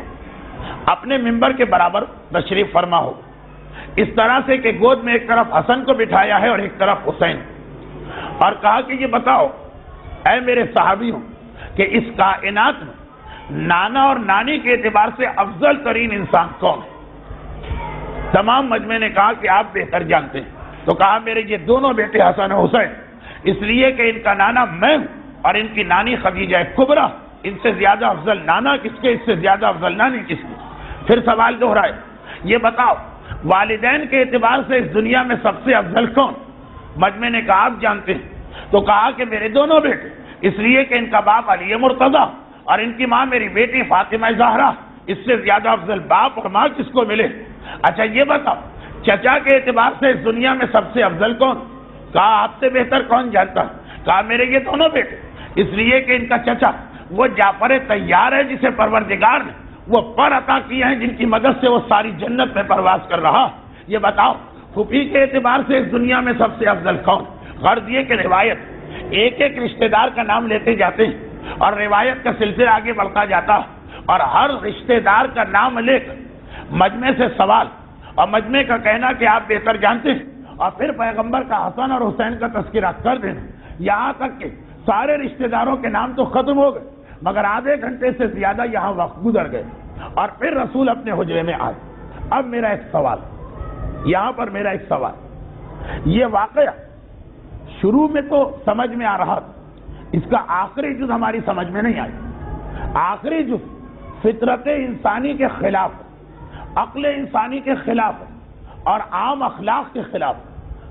اپنے منبر کے برابر تشریف فرما ہو, اس طرح سے کہ گود میں ایک طرف حسن کو بٹھایا ہے اور ایک طرف حسین, اور کہا کہ یہ بتاؤ اے میرے صحابیوں کہ اس کائنات میں نانا اور نانی کے اعتبار سے افضل ترین انسان کون ہے؟ تمام مجمع نے کہا کہ آپ بہتر جانتے ہیں. تو کہا میرے یہ دونوں بیٹے حسن و حسین, اس لیے کہ ان کا نانا میں ہوں اور ان کی نانی خدیجہ کبریٰ. ان سے زیادہ افضل نانا کس کے, اس سے زیادہ افضل نانی کس کی؟ پھر سوال دہرائے, یہ بتاؤ والدین کے اعتبار سے اس دنیا میں سب سے افضل کون؟ مجمع نے کہا آپ جانتے ہیں. تو کہا کہ میرے دونوں بیٹے, اس لیے کہ ان کا باپ علی مرتضیٰ اور ان کی ماں میری بیٹی فاطمہ زہرا, اس سے زیادہ افضل باپ اور ماں کس کو ملے؟ اچھا یہ بتاؤ چچا کے اعتبار سے اس دنیا میں سب سے افضل کون؟ کہا آپ سے بہتر کون جانتا ہے؟ کہا میرے یہ دونوں بیٹے, اس لیے کہ ان کا چچا وہ جعفر طیار ہے جسے پروردگار نے وہ پر عطا کیے ہیں, جن کی مدد سے وہ ساری جنت میں پرواز کر رہا. یہ بتاؤ پھوپھی کے اعتبار سے اس دنیا میں سب سے افضل کون؟ غرض یہ کہ روایت ایک ایک رشتہ دار کا نام لیتے جاتے ہیں اور روایت کا سلسلہ آگے بڑھتا جاتا ہے اور ہر رشتہ دار کا نام لے کر مجمع سے سوال اور مجمع کا کہنا کہ آپ بہتر جانتے ہیں, اور پھر پیغمبر کا حسن اور حسین کا تذکرہ کر دینا, یہاں تک کہ سارے رشتہ داروں کے نام تو ختم ہو گئے مگر آدھے گھنٹے سے زیادہ یہاں وقت گزر گئے اور پھر رسول اپنے حجرے میں آئے. اب میرا ایک سوال, یہاں پر میرا ایک سوال, یہ واقعہ شروع میں تو سمجھ میں آ رہا تھا, اس کا آخری جز ہماری سمجھ میں نہیں آئی. آخری جز فطرت انسانی کے خلاف, عقل انسانی کے خلاف اور عام اخلاق کے خلاف,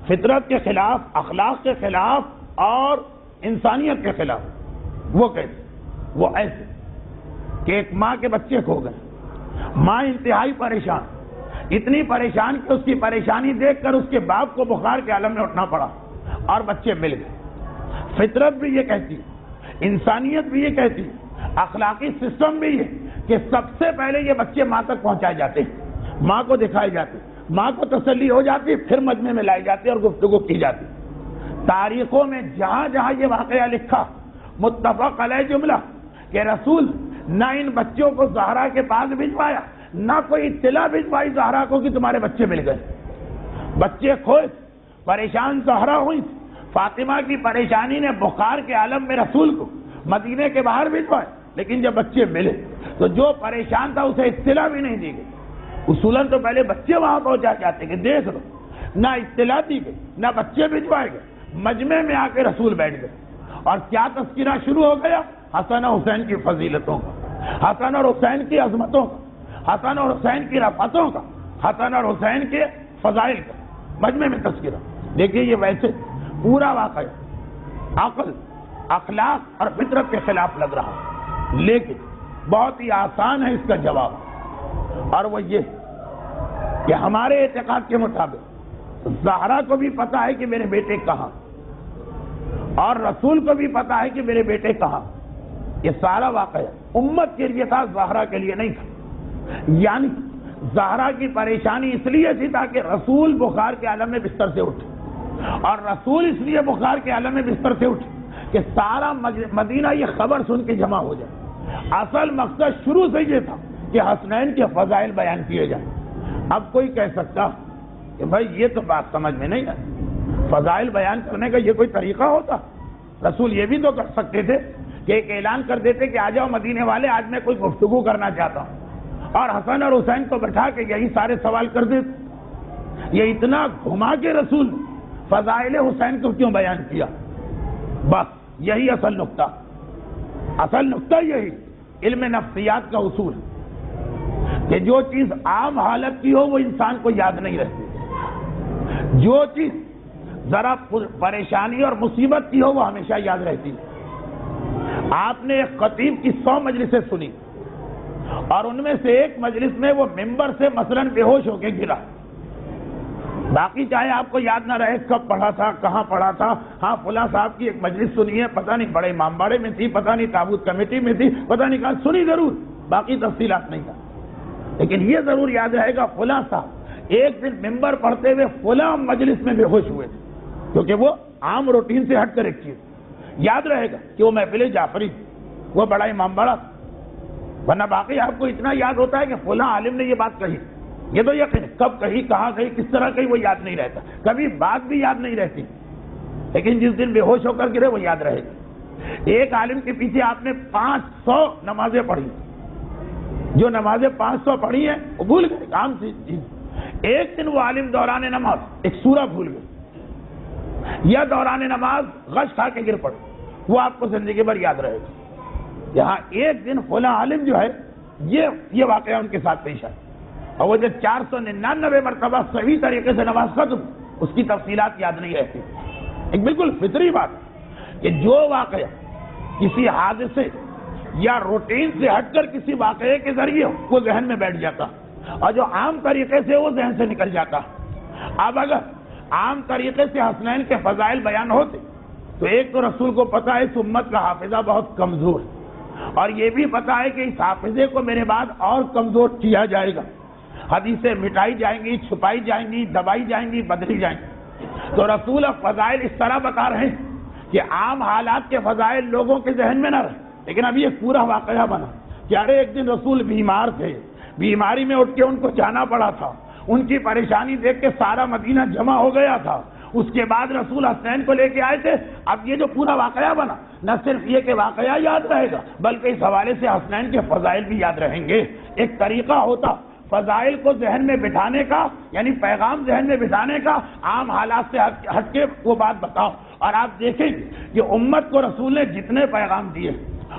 فطرت کے خلاف, اخلاق کے خلاف اور انسانیت کے خلاف. وہ کیسے؟ وہ ایسے کہ ایک ماں کے بچے کھو گئے, ماں انتہائی پریشان, اتنی پریشان کہ اس کی پریشانی دیکھ کر اس کے باپ کو بخار کے عالم میں اٹھنا پڑا اور بچے مل گئے. فطرت بھی یہ کہتی انسانیت بھی یہ کہتی ہے، اخلاقی سسٹم بھی یہ کہ سب سے پہلے یہ بچے ماں تک پہنچائے جاتے ہیں، ماں کو دکھائے جاتے ہیں، ماں کو تسلی ہو جاتی، پھر مجمع میں لائی جاتی اور گفتگو کی جاتی۔ تاریخوں میں جہاں جہاں یہ واقعہ لکھا، متفق علیہ جملہ کہ رسول نہ ان بچوں کو زہرا کے پاس بھجوایا، نہ کوئی اطلاع بھجوائی زہرا کو کہ تمہارے بچے مل گئے۔ بچے کھوئے، پریشان زہرا ہوئی، فاطمہ کی پریشانی نے بخار کے عالم میں رسول کو مدینے کے باہر بھجوائے، لیکن جب بچے ملے تو جو پریشان تھا اسے اطلاع بھی نہیں دی گئی۔ اصولاً تو پہلے بچے وہاں پہنچا جاتے کہ دیکھ لو، نہ اطلاع دی گئی، نہ بچے بھجوائے گئے۔ مجمع میں آ کے رسول بیٹھ گئے اور کیا تذکرہ شروع ہو گیا؟ حسن اور حسین کی فضیلتوں کا، حسن اور حسین کی عظمتوں کا، حسن اور حسین کی رفعتوں کا، حسن اور حسین کے فضائل کا مجمع میں تذکرہ۔ دیکھیے یہ ویسے پورا واقعہ عقل، اخلاق اور فطرت کے خلاف لگ رہا، لیکن بہت ہی آسان ہے اس کا جواب، اور وہ یہ کہ ہمارے اعتقاد کے مطابق زہرا کو بھی پتا ہے کہ میرے بیٹے کہاں، اور رسول کو بھی پتا ہے کہ میرے بیٹے کہاں۔ یہ سارا واقعہ امت کے لیے تھا، زہرا کے لیے نہیں تھا۔ یعنی زہرا کی پریشانی اس لیے تھی تاکہ رسول بخار کے عالم میں بستر سے اٹھے، اور رسول اس لیے بخار کے عالم میں بستر سے اٹھے کہ سارا مدینہ یہ خبر سن کے جمع ہو جائے۔ اصل مقصد شروع سے یہ تھا کہ حسنین کے فضائل بیان کیے جائیں۔ اب کوئی کہہ سکتا کہ بھائی یہ تو بات سمجھ میں نہیں آئی، فضائل بیان کرنے کا یہ کوئی طریقہ ہوتا؟ رسول یہ بھی تو کر سکتے تھے کہ ایک اعلان کر دیتے کہ آ جاؤ مدینے والے، آج میں کوئی گفتگو کرنا چاہتا ہوں، اور حسن اور حسین کو بٹھا کے یہی سارے سوال کر دیتے۔ یہ اتنا گھما کے رسول فضائل حسین کو کیوں بیان کیا؟ بس یہی اصل نقطہ یہی علم نفسیات کا اصول کہ جو چیز عام حالت کی ہو وہ انسان کو یاد نہیں رہتی، جو چیز ذرا پریشانی اور مصیبت کی ہو وہ ہمیشہ یاد رہتی ہے۔ آپ نے ایک خطیب کی 100 مجلسیں سنی، اور ان میں سے ایک مجلس میں وہ ممبر سے مثلاً بے ہوش ہو کے گرا، باقی چاہے آپ کو یاد نہ رہے کب پڑھا تھا، کہاں پڑھا تھا، ہاں فلاں صاحب کی ایک مجلس سنی ہے، پتہ نہیں بڑے امام باڑے میں تھی، پتہ نہیں تابوت کمیٹی میں تھی، پتہ نہیں کہاں سنی، ضرور باقی تفصیلات نہیں تھا، لیکن یہ ضرور یاد رہے گا فلاں صاحب ایک دن ممبر پڑھتے ہوئے فلاں مجلس میں بے ہوش ہوئے، کیونکہ وہ عام روٹین سے ہٹ کر ایک چیز یاد رہے گا کہ وہ محفل جعفری، وہ بڑا امام باڑا، ورنہ باقی آپ کو اتنا یاد ہوتا ہے کہ فلاں عالم نے یہ بات کہی، یہ تو یقین کب کہی، کہاں کہی، کس طرح کہی وہ یاد نہیں رہتا، کبھی بات بھی یاد نہیں رہتی، لیکن جس دن بے ہوش ہو کر گرے وہ یاد رہے گا۔ ایک عالم کے پیچھے آپ نے 500 نمازیں پڑھی، جو نمازیں 500 پڑھی ہیں وہ بھول گئے، عام سی چیز۔ ایک دن وہ عالم دوران نماز ایک سورہ بھول گئے، یا دوران نماز غش کھا کے گر پڑے، وہ آپ کو زندگی بھر یاد رہے گا۔ یہاں ایک دن فلاں عالم جو ہے یہ واقعہ ان کے ساتھ پیش آیا، اور وہ جب 499 مرتبہ صحیح طریقے سے نماز ختم، اس کی تفصیلات یاد نہیں رہتی۔ ایک بالکل فطری بات ہے کہ جو واقعہ کسی حادثے یا روٹین سے ہٹ کر کسی واقعے کے ذریعے وہ ذہن میں بیٹھ جاتا، اور جو عام طریقے سے وہ ذہن سے نکل جاتا۔ اب اگر عام طریقے سے حسنین کے فضائل بیان ہوتے تو ایک تو رسول کو پتا ہے اس امت کا حافظہ بہت کمزور ہے، اور یہ بھی پتا ہے کہ اس حافظے کو میرے بعد اور کمزور کیا جائے گا، حدیثیں مٹائی جائیں گی، چھپائی جائیں گی، دبائی جائیں گی، بدلی جائیں گی۔ تو رسول اب فضائل اس طرح بتا رہے ہیں کہ عام حالات کے فضائل لوگوں کے ذہن میں نہ رہے، لیکن اب یہ پورا واقعہ بنا کہ ارے ایک دن رسول بیمار تھے، بیماری میں اٹھ کے ان کو جانا پڑا تھا، ان کی پریشانی دیکھ کے سارا مدینہ جمع ہو گیا تھا، اس کے بعد رسول حسنین کو لے کے آئے تھے۔ اب یہ جو پورا واقعہ بنا، نہ صرف یہ کہ واقعہ یاد رہے گا بلکہ اس حوالے سے حسنین کے فضائل بھی یاد رہیں گے۔ ایک طریقہ ہوتا فضائل کو ذہن میں بٹھانے کا، یعنی پیغام ذہن میں بٹھانے کا، عام حالات سے ہٹ کے وہ بات بتاؤ، اور آپ دیکھیں گے کہ امت کو رسول نے جتنے پیغام دیے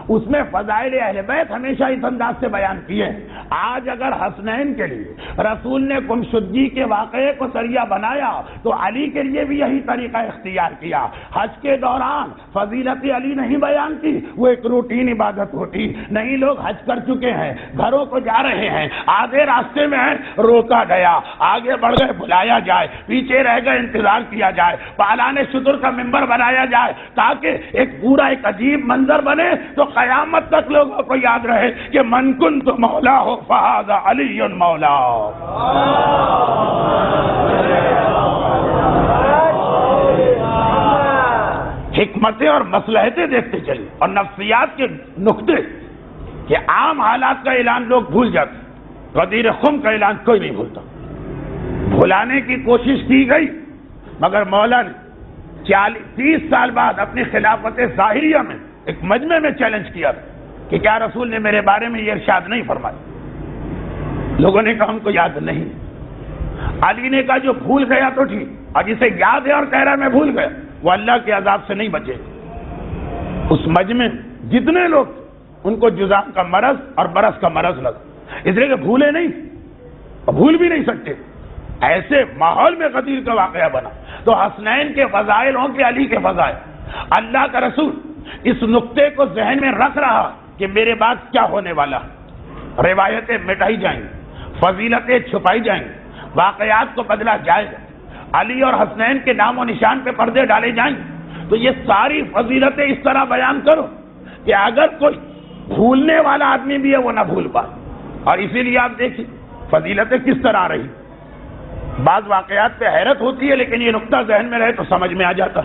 اس میں فضائل اہل بیت ہمیشہ اس انداز سے بیان کیے۔ آج اگر حسنین کے لیے رسول نے گمشدگی کے واقعے کو ذریعہ بنایا تو علی کے لیے بھی یہی طریقہ اختیار کیا. حج کے دوران فضیلت علی نہیں بیان کی, وہ ایک روٹین عبادت ہوتی نہیں. لوگ حج کر چکے ہیں, گھروں کو جا رہے ہیں, آگے راستے میں روکا گیا, آگے بڑھ گئے بلایا جائے, پیچھے رہ گئے انتظار کیا جائے, پالان شتر کا ممبر بنایا جائے تاکہ ایک پورا ایک عجیب منظر بنے تو قیامت تک لوگوں کو یاد رہے کہ من کنت مولا ہو فہذا علی مولا. حکمتیں اور مصلحتیں دیکھتے چلے اور نفسیات کے نقطے کہ عام حالات کا اعلان لوگ بھول جاتے, غدیر خم کا اعلان کوئی نہیں بھولتا. بھلانے کی کوشش کی گئی مگر مولا نے 30 سال بعد اپنی خلافت ظاہریہ میں ایک مجمع میں چیلنج کیا کہ کیا رسول نے میرے بارے میں یہ ارشاد نہیں فرمایا؟ لوگوں نے کہا ہم کو یاد نہیں. علی نے کہا جو بھول گیا تو ٹھیک, اور جسے یاد ہے اور کہہ رہا میں بھول گیا وہ اللہ کے عذاب سے نہیں بچے. اس مجمع جتنے لوگ ان کو جذام کا مرض اور برس کا مرض لگا, اس لیے کہ بھولے نہیں اور بھول بھی نہیں سکتے. ایسے ماحول میں غدیر کا واقعہ بنا تو حسنین کے فضائل ہوں کہ علی کے فضائل. اللہ کا رسول اس نقطے کو ذہن میں رکھ رہا کہ میرے بعد کیا ہونے والا. روایتیں مٹائی جائیں گی, فضیلتیں چھپائی جائیں گی, واقعات کو بدلا جائے گا, علی اور حسنین کے نام و نشان پہ پردے ڈالے جائیں گے. تو یہ ساری فضیلتیں اس طرح بیان کرو کہ اگر کوئی بھولنے والا آدمی بھی ہے وہ نہ بھول پائے. اور اسی لیے آپ دیکھیں فضیلتیں کس طرح آ رہی. بعض واقعات پہ حیرت ہوتی ہے لیکن یہ نقطہ ذہن میں رہے تو سمجھ میں آ جاتا.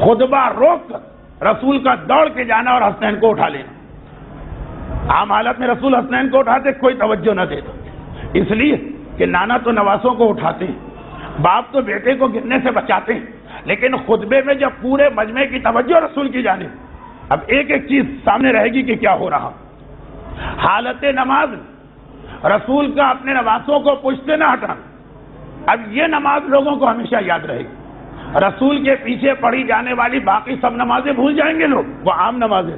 خطبہ روک کر رسول کا دوڑ کے جانا اور حسنین کو اٹھا لینا. عام حالت میں رسول حسنین کو اٹھاتے کوئی توجہ نہ دیتا, اس لیے کہ نانا تو نواسوں کو اٹھاتے ہیں, باپ تو بیٹے کو گرنے سے بچاتے ہیں, لیکن خطبے میں جب پورے مجمع کی توجہ رسول کی جانب, اب ایک ایک چیز سامنے رہے گی کہ کیا ہو رہا. حالت نماز رسول کا اپنے نواسوں کو پوچھتے نہ ہٹانا. اب یہ نماز لوگوں کو ہمیشہ یاد رہے گی. رسول کے پیچھے پڑھی جانے والی باقی سب نمازیں بھول جائیں گے لوگ, وہ عام نمازیں.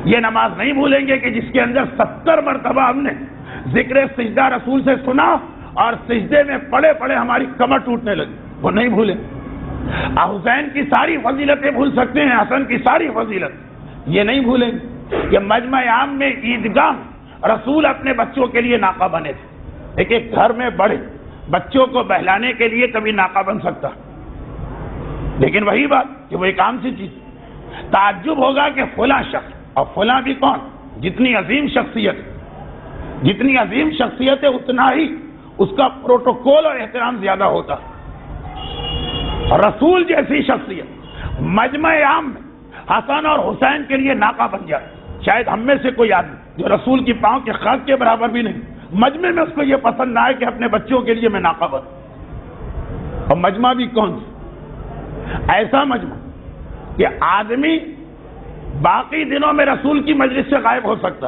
یہ نماز نہیں بھولیں گے کہ جس کے اندر 70 مرتبہ ہم نے ذکر سجدہ رسول سے سنا اور سجدے میں پڑے پڑے ہماری کمر ٹوٹنے لگی, وہ نہیں بھولیں. حسین کی ساری فضیلتیں بھول سکتے ہیں, حسن کی ساری فضیلت یہ نہیں بھولیں. یہ مجمع عام میں عیدگاہ رسول اپنے بچوں کے لیے ناقہ بنے تھے. ایک ایک گھر میں بڑے بچوں کو بہلانے کے لیے کبھی ناقہ بن سکتا, لیکن وہی بات کہ وہ ایک عام سی چیز. تعجب ہوگا کہ فلاں شخص, اور فلاں بھی کون, جتنی عظیم شخصیت ہے اتنا ہی اس کا پروٹوکول اور احترام زیادہ ہوتا. رسول جیسی شخصیت مجمع عام میں حسن اور حسین کے لیے ناقہ بن جائے. شاید ہم میں سے کوئی آدمی جو رسول کی پاؤں کے خاک کے برابر بھی نہیں, مجمع میں اس کو یہ پسند نہ آئے کہ اپنے بچوں کے لیے میں ناقہ بنوں. اور مجمع بھی کون سی, ایسا مجمع کہ آدمی باقی دنوں میں رسول کی مجلس سے غائب ہو سکتا,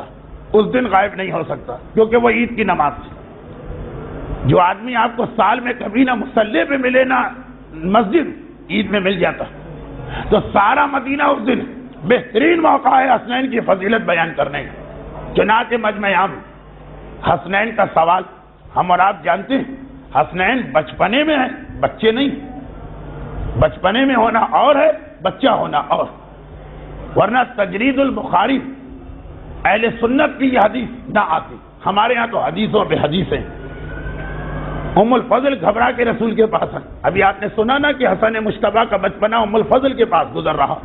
اس دن غائب نہیں ہو سکتا کیونکہ وہ عید کی نماز تھی. جو آدمی آپ کو سال میں کبھی نہ مصلی پہ ملے نہ مسجد, عید میں مل جاتا, تو سارا مدینہ اس دن بہترین موقع ہے حسنین کی فضیلت بیان کرنے کا. چنانچہ مجمع عام حسنین کا سوال ہم اور آپ جانتے ہیں. حسنین بچپنے میں ہے, بچے نہیں. بچپنے میں ہونا اور ہے, بچہ ہونا اور. ورنہ تجرید البخاری اہل سنت کی یہ حدیث نہ آتی. ہمارے ہاں تو حدیثوں پہ حدیثیں. ام الفضل گھبرا کے رسول کے پاس ہے. ابھی آپ نے سنا نا کہ حسن مشتبہ کا بچپنا ام الفضل کے پاس گزر رہا.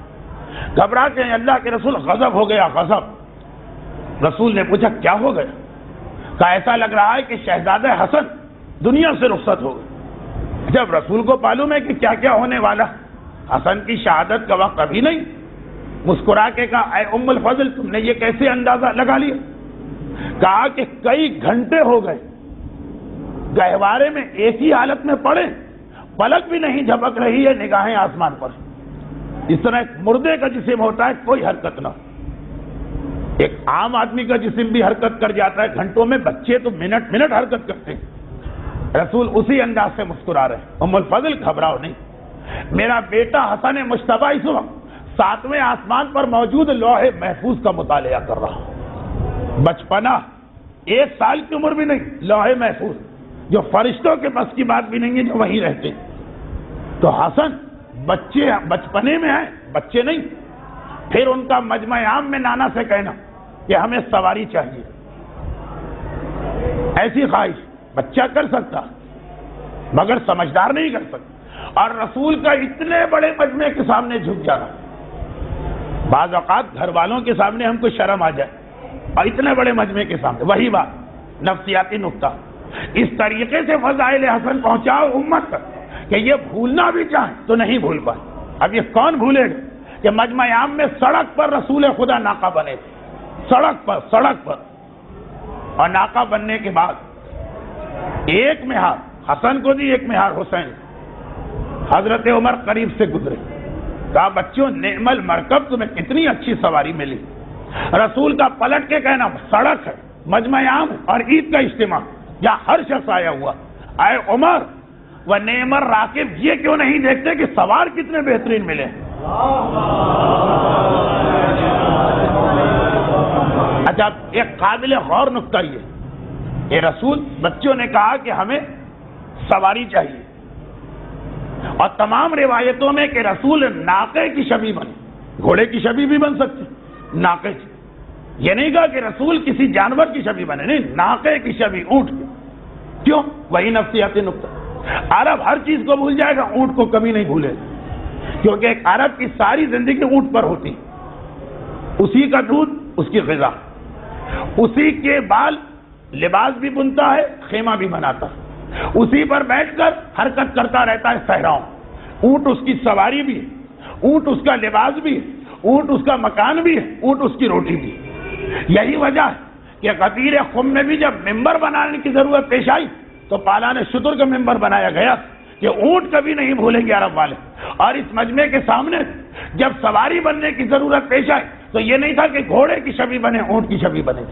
گھبرا کے اللہ کے رسول غضب ہو گیا, غضب. رسول نے پوچھا کیا ہو گیا؟ کہا ایسا لگ رہا ہے کہ شہزادہ حسن دنیا سے رخصت ہو گئے. جب رسول کو معلوم ہے کہ کیا کیا ہونے والا, حسن کی شہادت کا وقت ابھی نہیں. مسکرا کے کہا اے ام الفضل تم نے یہ کیسے اندازہ لگا لیا؟ کہا کہ کئی گھنٹے ہو گئے گہوارے میں ایک ہی حالت میں پڑے, پلک بھی نہیں جھپک رہی ہے, نگاہیں آسمان پر. اس طرح ایک مردے کا جسم ہوتا ہے, کوئی حرکت نہ. ایک عام آدمی کا جسم بھی حرکت کر جاتا ہے گھنٹوں میں, بچے تو منٹ منٹ حرکت کرتے ہیں. رسول اسی انداز سے مسکرا رہے. ام الفضل گھبراؤ نہیں, میرا بیٹا حسن مشتبہ اس وقت 7ویں آسمان پر موجود لوح محفوظ کا مطالعہ کر رہا. بچپنا 1 سال کی عمر بھی نہیں، لوح محفوظ، جو فرشتوں کے بس کی بات بھی نہیں ہے جو وہیں رہتے. تو حسن بچے بچپنے میں ہیں، بچے نہیں. پھر ان کا مجمع عام میں نانا سے کہنا کہ ہمیں سواری چاہیے، ایسی خواہش بچہ کر سکتا مگر سمجھدار نہیں کر سکتا. اور رسول کا اتنے بڑے مجمع کے سامنے جھک جانا، بعض اوقات گھر والوں کے سامنے ہم کو شرم آ جائے اور اتنے بڑے مجمع کے سامنے، وہی بات نفسیاتی نقطہ. اس طریقے سے فضائل حسن پہنچاؤ امت تک کہ یہ بھولنا بھی چاہیں تو نہیں بھول پائے. اب یہ کون بھولے گا کہ مجمع عام میں سڑک پر رسول خدا ناقہ بنے تھے، سڑک پر. اور ناقہ بننے کے بعد ایک مہار حسن کو دی، ایک مہار حسین. حضرت عمر قریب سے گزرے، کہا بچوں نعم المرکب، تمہیں کتنی اچھی سواری ملی. رسول کا پلٹ کے کہنا سڑک ہے، مجمع عام اور عید کا اجتماع، یا ہر شخص آیا ہوا. اے عمر و نعم الراکب، یہ کیوں نہیں دیکھتے کہ سوار کتنے بہترین ملے. اچھا ایک قابل غور نقطہ یہ رسول بچوں نے کہا کہ ہمیں سواری چاہیے، اور تمام روایتوں میں کہ رسول ناقے کی شبیہ بنے. گھوڑے کی شبیہ بھی بن سکتے، ناقے کی. یہ نہیں کہا کہ رسول کسی جانور کی شبیہ بنے، نہیں، ناقے کی شبیہ، اونٹ کی. کیوں؟ وہی نفسیاتی نقطہ. عرب ہر چیز کو بھول جائے گا، اونٹ کو کبھی نہیں بھولے، کیونکہ ایک عرب کی ساری زندگی اونٹ پر ہوتی، اسی کا دودھ، اس کی غذا، اسی کے بال لباس بھی بنتا ہے، خیمہ بھی بناتا ہے، اسی پر بیٹھ کر حرکت کرتا رہتا ہے صحراؤں. اونٹ اس کی سواری بھی ہے، اونٹ اس کا لباس بھی ہے، اونٹ اس کا مکان بھی ہے، اونٹ اس کی روٹی بھی. یہی وجہ ہے کہ غدیر خم میں بھی جب ممبر بنانے کی ضرورت پیش آئی تو پالان شتر کا ممبر بنایا گیا کہ اونٹ کبھی نہیں بھولیں گے عرب والے. اور اس مجمع کے سامنے جب سواری بننے کی ضرورت پیش آئی تو یہ نہیں تھا کہ گھوڑے کی شبیہ بنے، اونٹ کی شبیہ بنے.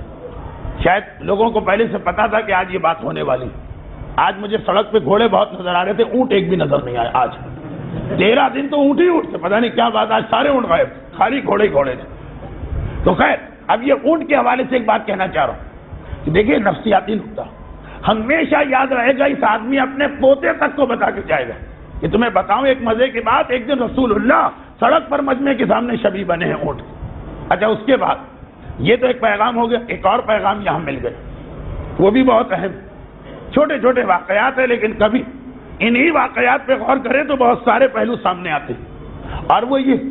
شاید لوگوں کو پہلے سے پتا تھا کہ آج یہ بات ہونے والی. آج مجھے سڑک پہ گھوڑے بہت نظر آ رہے تھے، اونٹ ایک بھی نظر نہیں آئے. آج 13 دن تو اونٹ ہی اونٹ تھے، پتہ نہیں کیا بات، آج سارے اونٹ غائب، خالی گھوڑے تھے. تو خیر اب یہ اونٹ کے حوالے سے ایک بات کہنا چاہ رہا ہوں کہ دیکھیے نفسیاتی نقطہ ہمیشہ یاد رہے گا. اس آدمی اپنے پوتے تک کو بتا کے جائے گا کہ تمہیں بتاؤں ایک مزے کی بات، ایک دن رسول اللہ سڑک پر مجمع کے سامنے شبیہ بنے ہیں اونٹ. اچھا اس کے بعد یہ تو ایک پیغام ہو گیا، ایک اور پیغام یہاں مل گئے، وہ بھی بہت اہم. چھوٹے چھوٹے واقعات ہیں لیکن کبھی انہی واقعات پہ غور کریں تو بہت سارے پہلو سامنے آتے ہیں. اور وہ یہ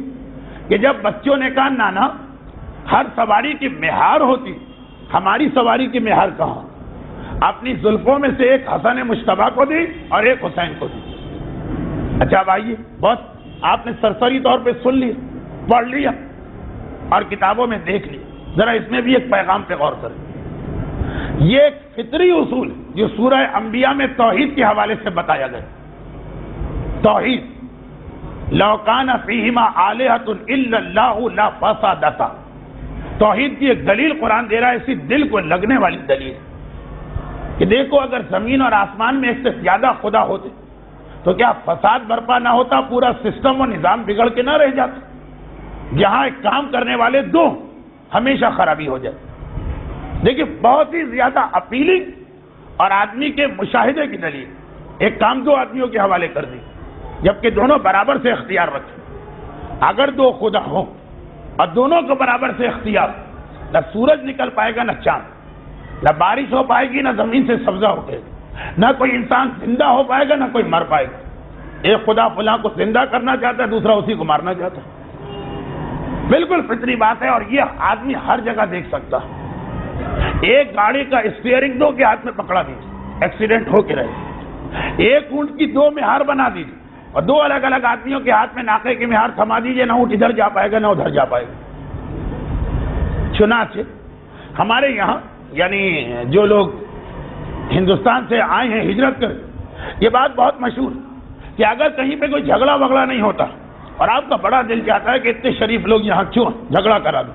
کہ جب بچوں نے کہا نانا ہر سواری کی مہار ہوتی، ہماری سواری کی مہار کہاں؟ اپنی زلفوں میں سے ایک حسن مجتبیٰ کو دی اور ایک حسین کو دی. اچھا بھائی بہت آپ نے سرسری طور پہ سن لیا، پڑھ لیا اور کتابوں میں دیکھ لیا، ذرا اس میں بھی ایک پیغام پہ غور کریں. یہ ایک فطری اصول جو سورہ انبیاء میں توحید کے حوالے سے بتایا گیا. توحید، لو کان فیہما آلہۃ الا اللہ لفسدتا. توحید کی ایک دلیل قرآن دے رہا ہے، اسی دل کو لگنے والی دلیل کہ دیکھو اگر زمین اور آسمان میں ایک سے زیادہ خدا ہوتے تو کیا فساد برپا نہ ہوتا، پورا سسٹم و نظام بگڑ کے نہ رہ جاتا. جہاں ایک کام کرنے والے دو ہمیشہ خرابی ہو جائے. دیکھیے بہت ہی زیادہ اپیلنگ اور آدمی کے مشاہدے کی دلیل، ایک کام دو آدمیوں کے حوالے کر دی جبکہ دونوں برابر سے اختیار رکھیں. اگر دو خدا ہوں اور دونوں کو برابر سے اختیار، نہ سورج نکل پائے گا نہ چاند، نہ بارش ہو پائے گی نہ زمین سے سبزہ اٹھے گا، نہ کوئی انسان زندہ ہو پائے گا نہ کوئی مر پائے گا. ایک خدا فلاں کو زندہ کرنا چاہتا ہے، دوسرا اسی کو مارنا چاہتا ہے. بالکل فطری بات ہے اور یہ آدمی ہر جگہ دیکھ سکتا ہے. ایک گاڑی کا اسٹیئرنگ دو کے ہاتھ میں پکڑا دیجیے، ایکسیڈنٹ ہو کے رہے. ایک اونٹ کی دو مہار بنا دیجیے اور دو الگ الگ آدمیوں کے ہاتھ میں ناقے کی مہار تھما دیجیے، نہ اونٹ ادھر جا پائے گا نہ ادھر جا پائے گا. چنانچہ ہمارے یہاں یعنی جو لوگ ہندوستان سے آئے ہیں ہجرت کر، یہ بات بہت مشہور کہ اگر کہیں پہ کوئی جھگڑا وگڑا نہیں ہوتا اور آپ کا بڑا دل چاہتا ہے کہ اتنے شریف لوگ یہاں کیوں جھگڑا کرا دو،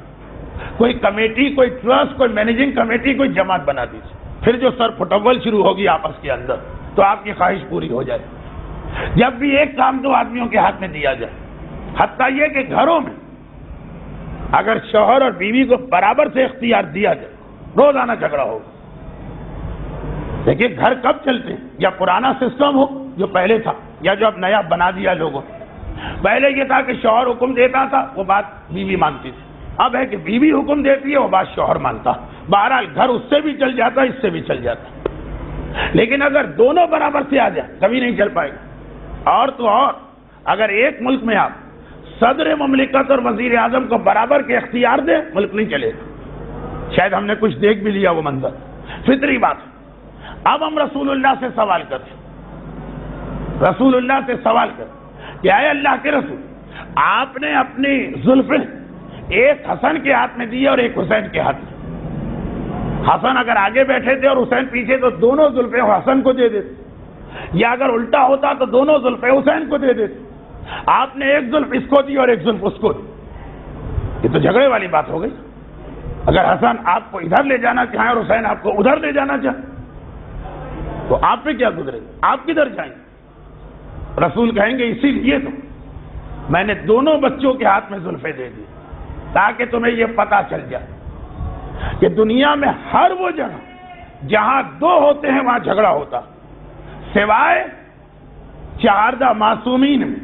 کوئی کمیٹی، کوئی ٹرسٹ، کوئی مینیجنگ کمیٹی، کوئی جماعت بنا دیجیے. پھر جو سر پھٹول شروع ہوگی آپس کے اندر تو آپ کی خواہش پوری ہو جائے. جب بھی ایک کام دو آدمیوں کے ہاتھ میں دیا جائے، حتیٰ یہ کہ گھروں میں اگر شوہر اور بیوی کو برابر سے اختیار دیا جائے، روزانہ جھگڑا ہوگا. دیکھیے گھر کب چلتے ہیں؟ یا پرانا سسٹم ہو جو پہلے تھا، یا جو اب نیا بنا دیا لوگوں۔ پہلے یہ تھا کہ شوہر حکم دیتا تھا، وہ بات بیوی مانتی تھی۔ اب ہے کہ بیوی حکم دیتی ہے، وہ بات شوہر مانتا۔ بہرحال گھر اس سے بھی چل جاتا، اس سے بھی چل جاتا۔ لیکن اگر دونوں برابر سے آ جائیں کبھی نہیں چل پائے گا۔ اور تو اور اگر ایک ملک میں آپ صدر مملکت اور وزیر اعظم کو برابر کے اختیار دیں، ملک نہیں چلے گا۔ شاید ہم نے کچھ دیکھ بھی لیا وہ منظر، فطری بات ہے۔ اب ہم رسول اللہ سے سوال کرتے، رسول اللہ سے سوال کرتے کہ اے اللہ کے رسول، آپ نے اپنی زلفیں ایک حسن کے ہاتھ میں دی اور ایک حسین کے ہاتھ میں۔ حسن اگر آگے بیٹھے تھے اور حسین پیچھے تو دونوں زلفیں حسن کو دے دیتے، یا اگر الٹا ہوتا تو دونوں زلفیں حسین کو دے دیتے۔ آپ نے ایک زلف اس کو دی اور ایک زلف اس کو دی۔ یہ تو جھگڑے والی بات ہو گئی۔ اگر حسن آپ کو ادھر لے جانا چاہیں اور حسین آپ کو ادھر لے جانا چاہیں تو آپ پہ کیا گزرے گا؟ آپ کدھر جائیں گے؟ رسول کہیں گے اسی لیے تو میں نے دونوں بچوں کے ہاتھ میں زلفیں دے دی، تاکہ تمہیں یہ پتہ چل جائے کہ دنیا میں ہر وہ جگہ جہاں دو ہوتے ہیں وہاں جھگڑا ہوتا، سوائے چاردہ معصومین میں۔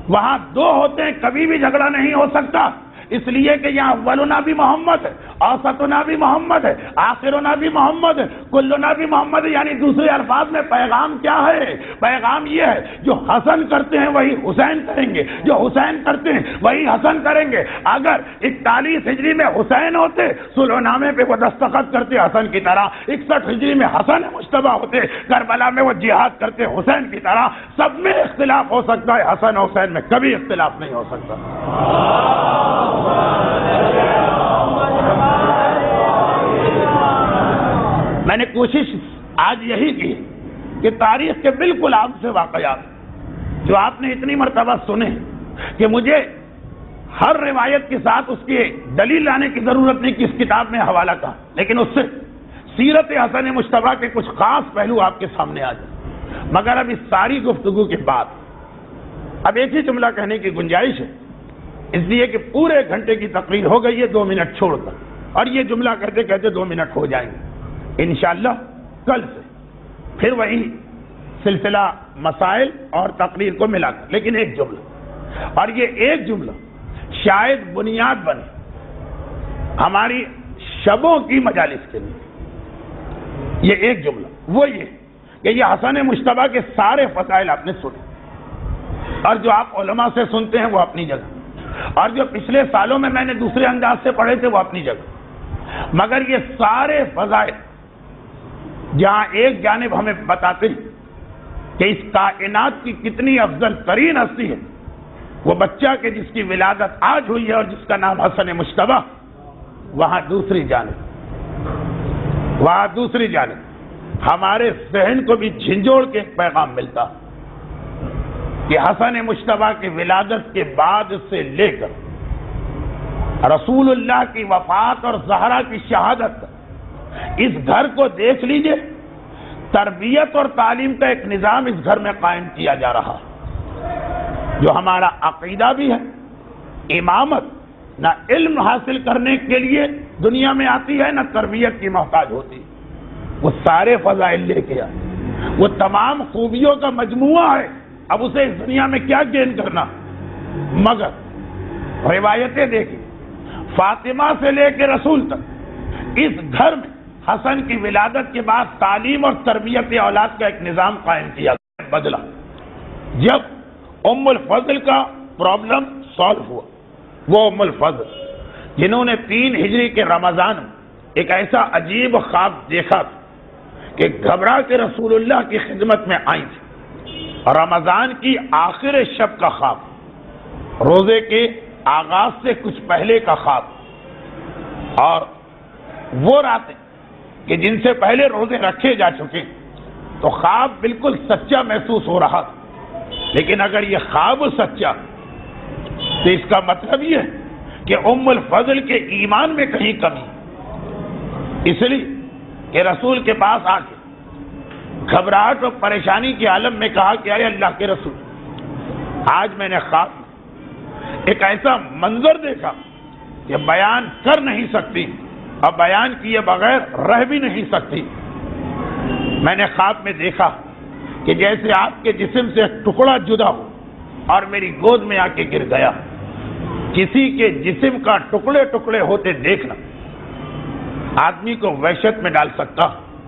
وہاں دو ہوتے ہیں کبھی بھی جھگڑا نہیں ہو سکتا، اس لیے کہ یہاں اولنا بھی محمد ہے، اوسطنا بھی محمد ہے، آخرنا بھی محمد ہے، کلنا بھی محمد ہے۔ یعنی دوسرے الفاظ میں پیغام کیا ہے؟ پیغام یہ ہے جو حسن کرتے ہیں وہی حسین کریں گے، جو حسین کرتے ہیں وہی حسن کریں گے۔ اگر 41 ہجری میں حسین ہوتے صلح نامے پہ وہ دستخط کرتے حسن کی طرح، 61 ہجری میں حسن مجتبیٰ ہوتے کربلا میں وہ جہاد کرتے حسین کی طرح۔ سب میں اختلاف ہو سکتا ہے، حسن حسین میں کبھی اختلاف نہیں ہو سکتا۔ میں نے کوشش آج یہی کی کہ تاریخ کے بالکل عام سے واقعات جو آپ نے اتنی مرتبہ سنے کہ مجھے ہر روایت کے ساتھ اس کی دلیل لانے کی ضرورت نہیں کہ اس کتاب میں حوالہ کہا، لیکن اس سے سیرت حسن مجتبیٰ کے کچھ خاص پہلو آپ کے سامنے آ جائیں۔ مگر اب اس ساری گفتگو کے بعد اب ایک ہی جملہ کہنے کی گنجائش ہے، اس لیے کہ پورے گھنٹے کی تقریر ہو گئی ہے 2 منٹ چھوڑ کر، اور یہ جملہ کہتے کہتے 2 منٹ ہو جائیں گے انشاءاللہ۔ کل سے پھر وہی سلسلہ مسائل اور تقریر کو ملا کر، لیکن ایک جملہ، اور یہ ایک جملہ شاید بنیاد بنے ہماری شبوں کی مجالس کے لیے۔ یہ ایک جملہ وہ یہ کہ یہ حسن مجتبیٰ کے سارے فضائل آپ نے سنے، اور جو آپ علماء سے سنتے ہیں وہ اپنی جگہ، اور جو پچھلے سالوں میں نے دوسرے انداز سے پڑھے تھے وہ اپنی جگہ، مگر یہ سارے فضائل جہاں ایک جانب ہمیں بتاتے ہیں کہ اس کائنات کی کتنی افضل ترین ہستی ہے وہ بچہ کہ جس کی ولادت آج ہوئی ہے اور جس کا نام حسن مجتبیٰ، وہاں دوسری جانب ہمارے ذہن کو بھی جھنجھوڑ کے ایک پیغام ملتا کہ حسن مجتبیٰ کی ولادت کے بعد سے لے کر رسول اللہ کی وفات اور زہرا کی شہادت تک اس گھر کو دیکھ لیجئے، تربیت اور تعلیم کا ایک نظام اس گھر میں قائم کیا جا رہا ہے، جو ہمارا عقیدہ بھی ہے۔ امامت نہ علم حاصل کرنے کے لیے دنیا میں آتی ہے، نہ تربیت کی محتاج ہوتی، وہ سارے فضائل لے کے آئے، وہ تمام خوبیوں کا مجموعہ ہے۔ اب اسے اس دنیا میں کیا گین کرنا، مگر روایتیں دیکھیں، فاطمہ سے لے کے رسول تک اس گھر میں حسن کی ولادت کے بعد تعلیم اور تربیت اولاد کا ایک نظام قائم کیا بدلا۔ جب ام الفضل کا پرابلم سالو ہوا، وہ ام الفضل جنہوں نے 3 ہجری کے رمضان میں ایک ایسا عجیب خواب دیکھا کہ گھبرا کے رسول اللہ کی خدمت میں آئی تھی۔ رمضان کی آخر شب کا خواب، روزے کے آغاز سے کچھ پہلے کا خواب، اور وہ راتیں کہ جن سے پہلے روزے رکھے جا چکے، تو خواب بالکل سچا محسوس ہو رہا تھا۔ لیکن اگر یہ خواب سچا تو اس کا مطلب یہ ہے کہ ام الفضل کے ایمان میں کہیں کمی، اس لیے کہ رسول کے پاس آ کے گھبراہٹ اور پریشانی کے عالم میں کہا کہ اے اللہ کے رسول، آج میں نے خواب ایک ایسا منظر دیکھا کہ بیان کر نہیں سکتی اور بیان کیے بغیر رہ بھی نہیں سکتی۔ میں نے خواب میں دیکھا کہ جیسے آپ کے جسم سے ایک ٹکڑا جدا ہو اور میری گود میں آ کے گر گیا۔ کسی کے جسم کا ٹکڑے ٹکڑے ہوتے دیکھنا آدمی کو وحشت میں ڈال سکتا،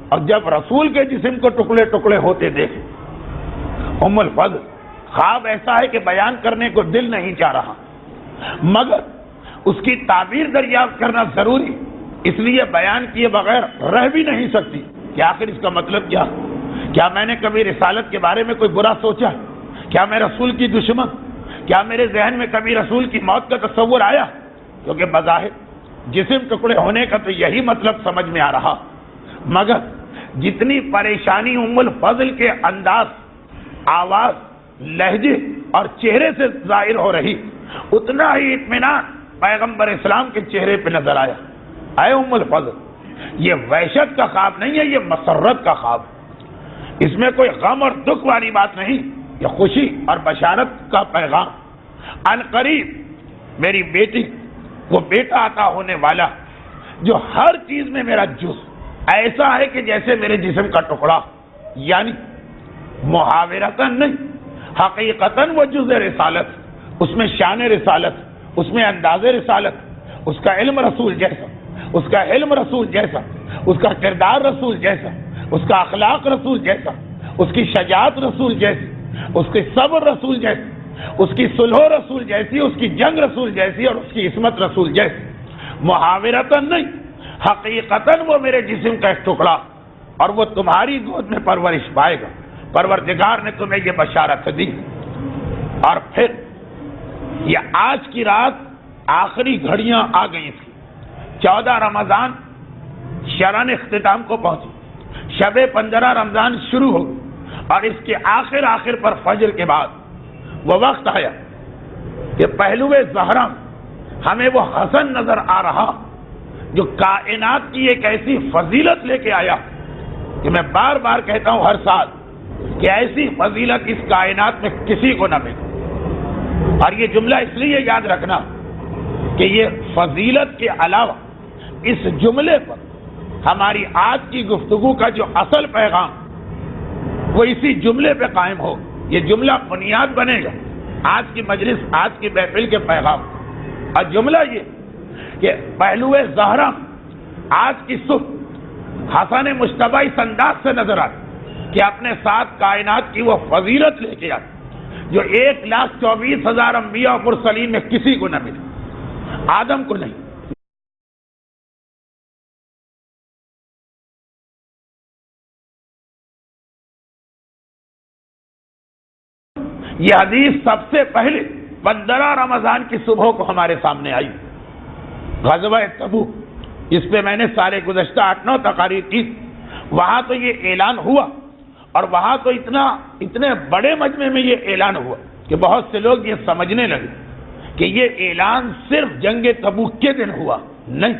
اور جب رسول کے جسم کو ٹکڑے ٹکڑے ہوتے دیکھ، ام الفضل خواب ایسا ہے کہ بیان کرنے کو دل نہیں چاہ رہا، مگر اس کی تعبیر دریافت کرنا ضروری، اس لیے بیان کیے بغیر رہ بھی نہیں سکتی کہ آخر اس کا مطلب کیا میں نے کبھی رسالت کے بارے میں کوئی برا سوچا؟ کیا میں رسول کی دشمن؟ کیا میرے ذہن میں کبھی رسول کی موت کا تصور آیا؟ کیونکہ بظاہر جسم ٹکڑے ہونے کا تو یہی مطلب سمجھ میں آ رہا، مگر جتنی پریشانی ام الفضل کے انداز، آواز، لہجے اور چہرے سے ظاہر ہو رہی، اتنا ہی اطمینان پیغمبر اسلام کے چہرے پہ نظر آیا۔ اے ام الفضل، یہ وحشت کا خواب نہیں ہے، یہ مسرت کا خواب، اس میں کوئی غم اور دکھ والی بات نہیں، یہ خوشی اور بشارت کا پیغام۔ ان قریب میری بیٹی، وہ بیٹا عطا ہونے والا جو ہر چیز میں میرا جز ایسا ہے کہ جیسے میرے جسم کا ٹکڑا، یعنی محاورتاً نہیں، حقیقتاً وہ جز رسالت، اس میں شان رسالت، اس میں انداز رسالت، اس کا علم رسول جیسا، اس کا علم رسول جیسا، اس کا کردار رسول جیسا، اس کا اخلاق رسول جیسا، اس کی شجاعت رسول جیسی، اس کی صبر رسول جیسی، اس کی صلح رسول جیسی، اس کی جنگ رسول جیسی، اور اس کی عصمت رسول جیسی، محاورتاً نہیں، حقیقتاً وہ میرے جسم کا ایک ٹکڑا، اور وہ تمہاری گود میں پرورش پائے گا۔ پروردگار نے تمہیں یہ بشارت دی۔ اور پھر یہ آج کی رات آخری گھڑیاں آ گئی تھی، 14 رمضان شرن اختتام کو پہنچی، شب 15 رمضان شروع ہو، اور اس کے آخر پر فجر کے بعد وہ وقت آیا کہ پہلو زہرا ہمیں وہ حسن نظر آ رہا جو کائنات کی ایک ایسی فضیلت لے کے آیا کہ میں بار بار کہتا ہوں ہر سال کہ ایسی فضیلت اس کائنات میں کسی کو نہ ملے۔ اور یہ جملہ اس لیے یاد رکھنا کہ یہ فضیلت کے علاوہ اس جملے پر ہماری آج کی گفتگو کا جو اصل پیغام وہ اسی جملے پہ قائم ہو، یہ جملہ بنیاد بنے گا آج کی مجلس، آج کی محفل کے پیغام۔ اور جملہ یہ کہ پہلو زہرا آج کی صبح حسن مجتبی اس انداز سے نظر آئے کہ اپنے ساتھ کائنات کی وہ فضیلت لے کے آئے جو 1,24,000 انبیاء اور مرسلین میں کسی کو نہ ملی، آدم کو نہیں۔ یہ حدیث سب سے پہلے 15 رمضان کی صبح کو ہمارے سامنے آئی، غزوہ تبوک، اس پہ میں نے سارے گزشتہ 8-9 تقاریر کی۔ وہاں تو یہ اعلان ہوا، اور وہاں تو اتنے بڑے مجمع میں یہ اعلان ہوا کہ بہت سے لوگ یہ سمجھنے لگے کہ یہ اعلان صرف جنگ تبوک کے دن ہوا، نہیں،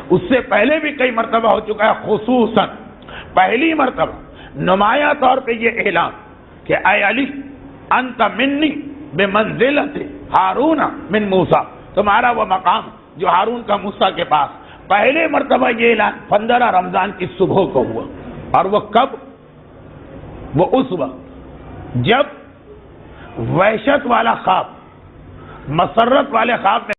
اس سے پہلے بھی کئی مرتبہ ہو چکا ہے۔ خصوصاً پہلی مرتبہ نمایاں طور پہ یہ اعلان کہ اے علی انت منی بمنزلت ہارون من موسیٰ، تمہارا وہ مقام جو ہارون کا موسیٰ کے پاس، پہلے مرتبہ یہ اعلان 15 رمضان کی صبح کو ہوا۔ اور وہ کب؟ وہ اس وقت جب وحشت والا خواب، مسرت والے خواب میں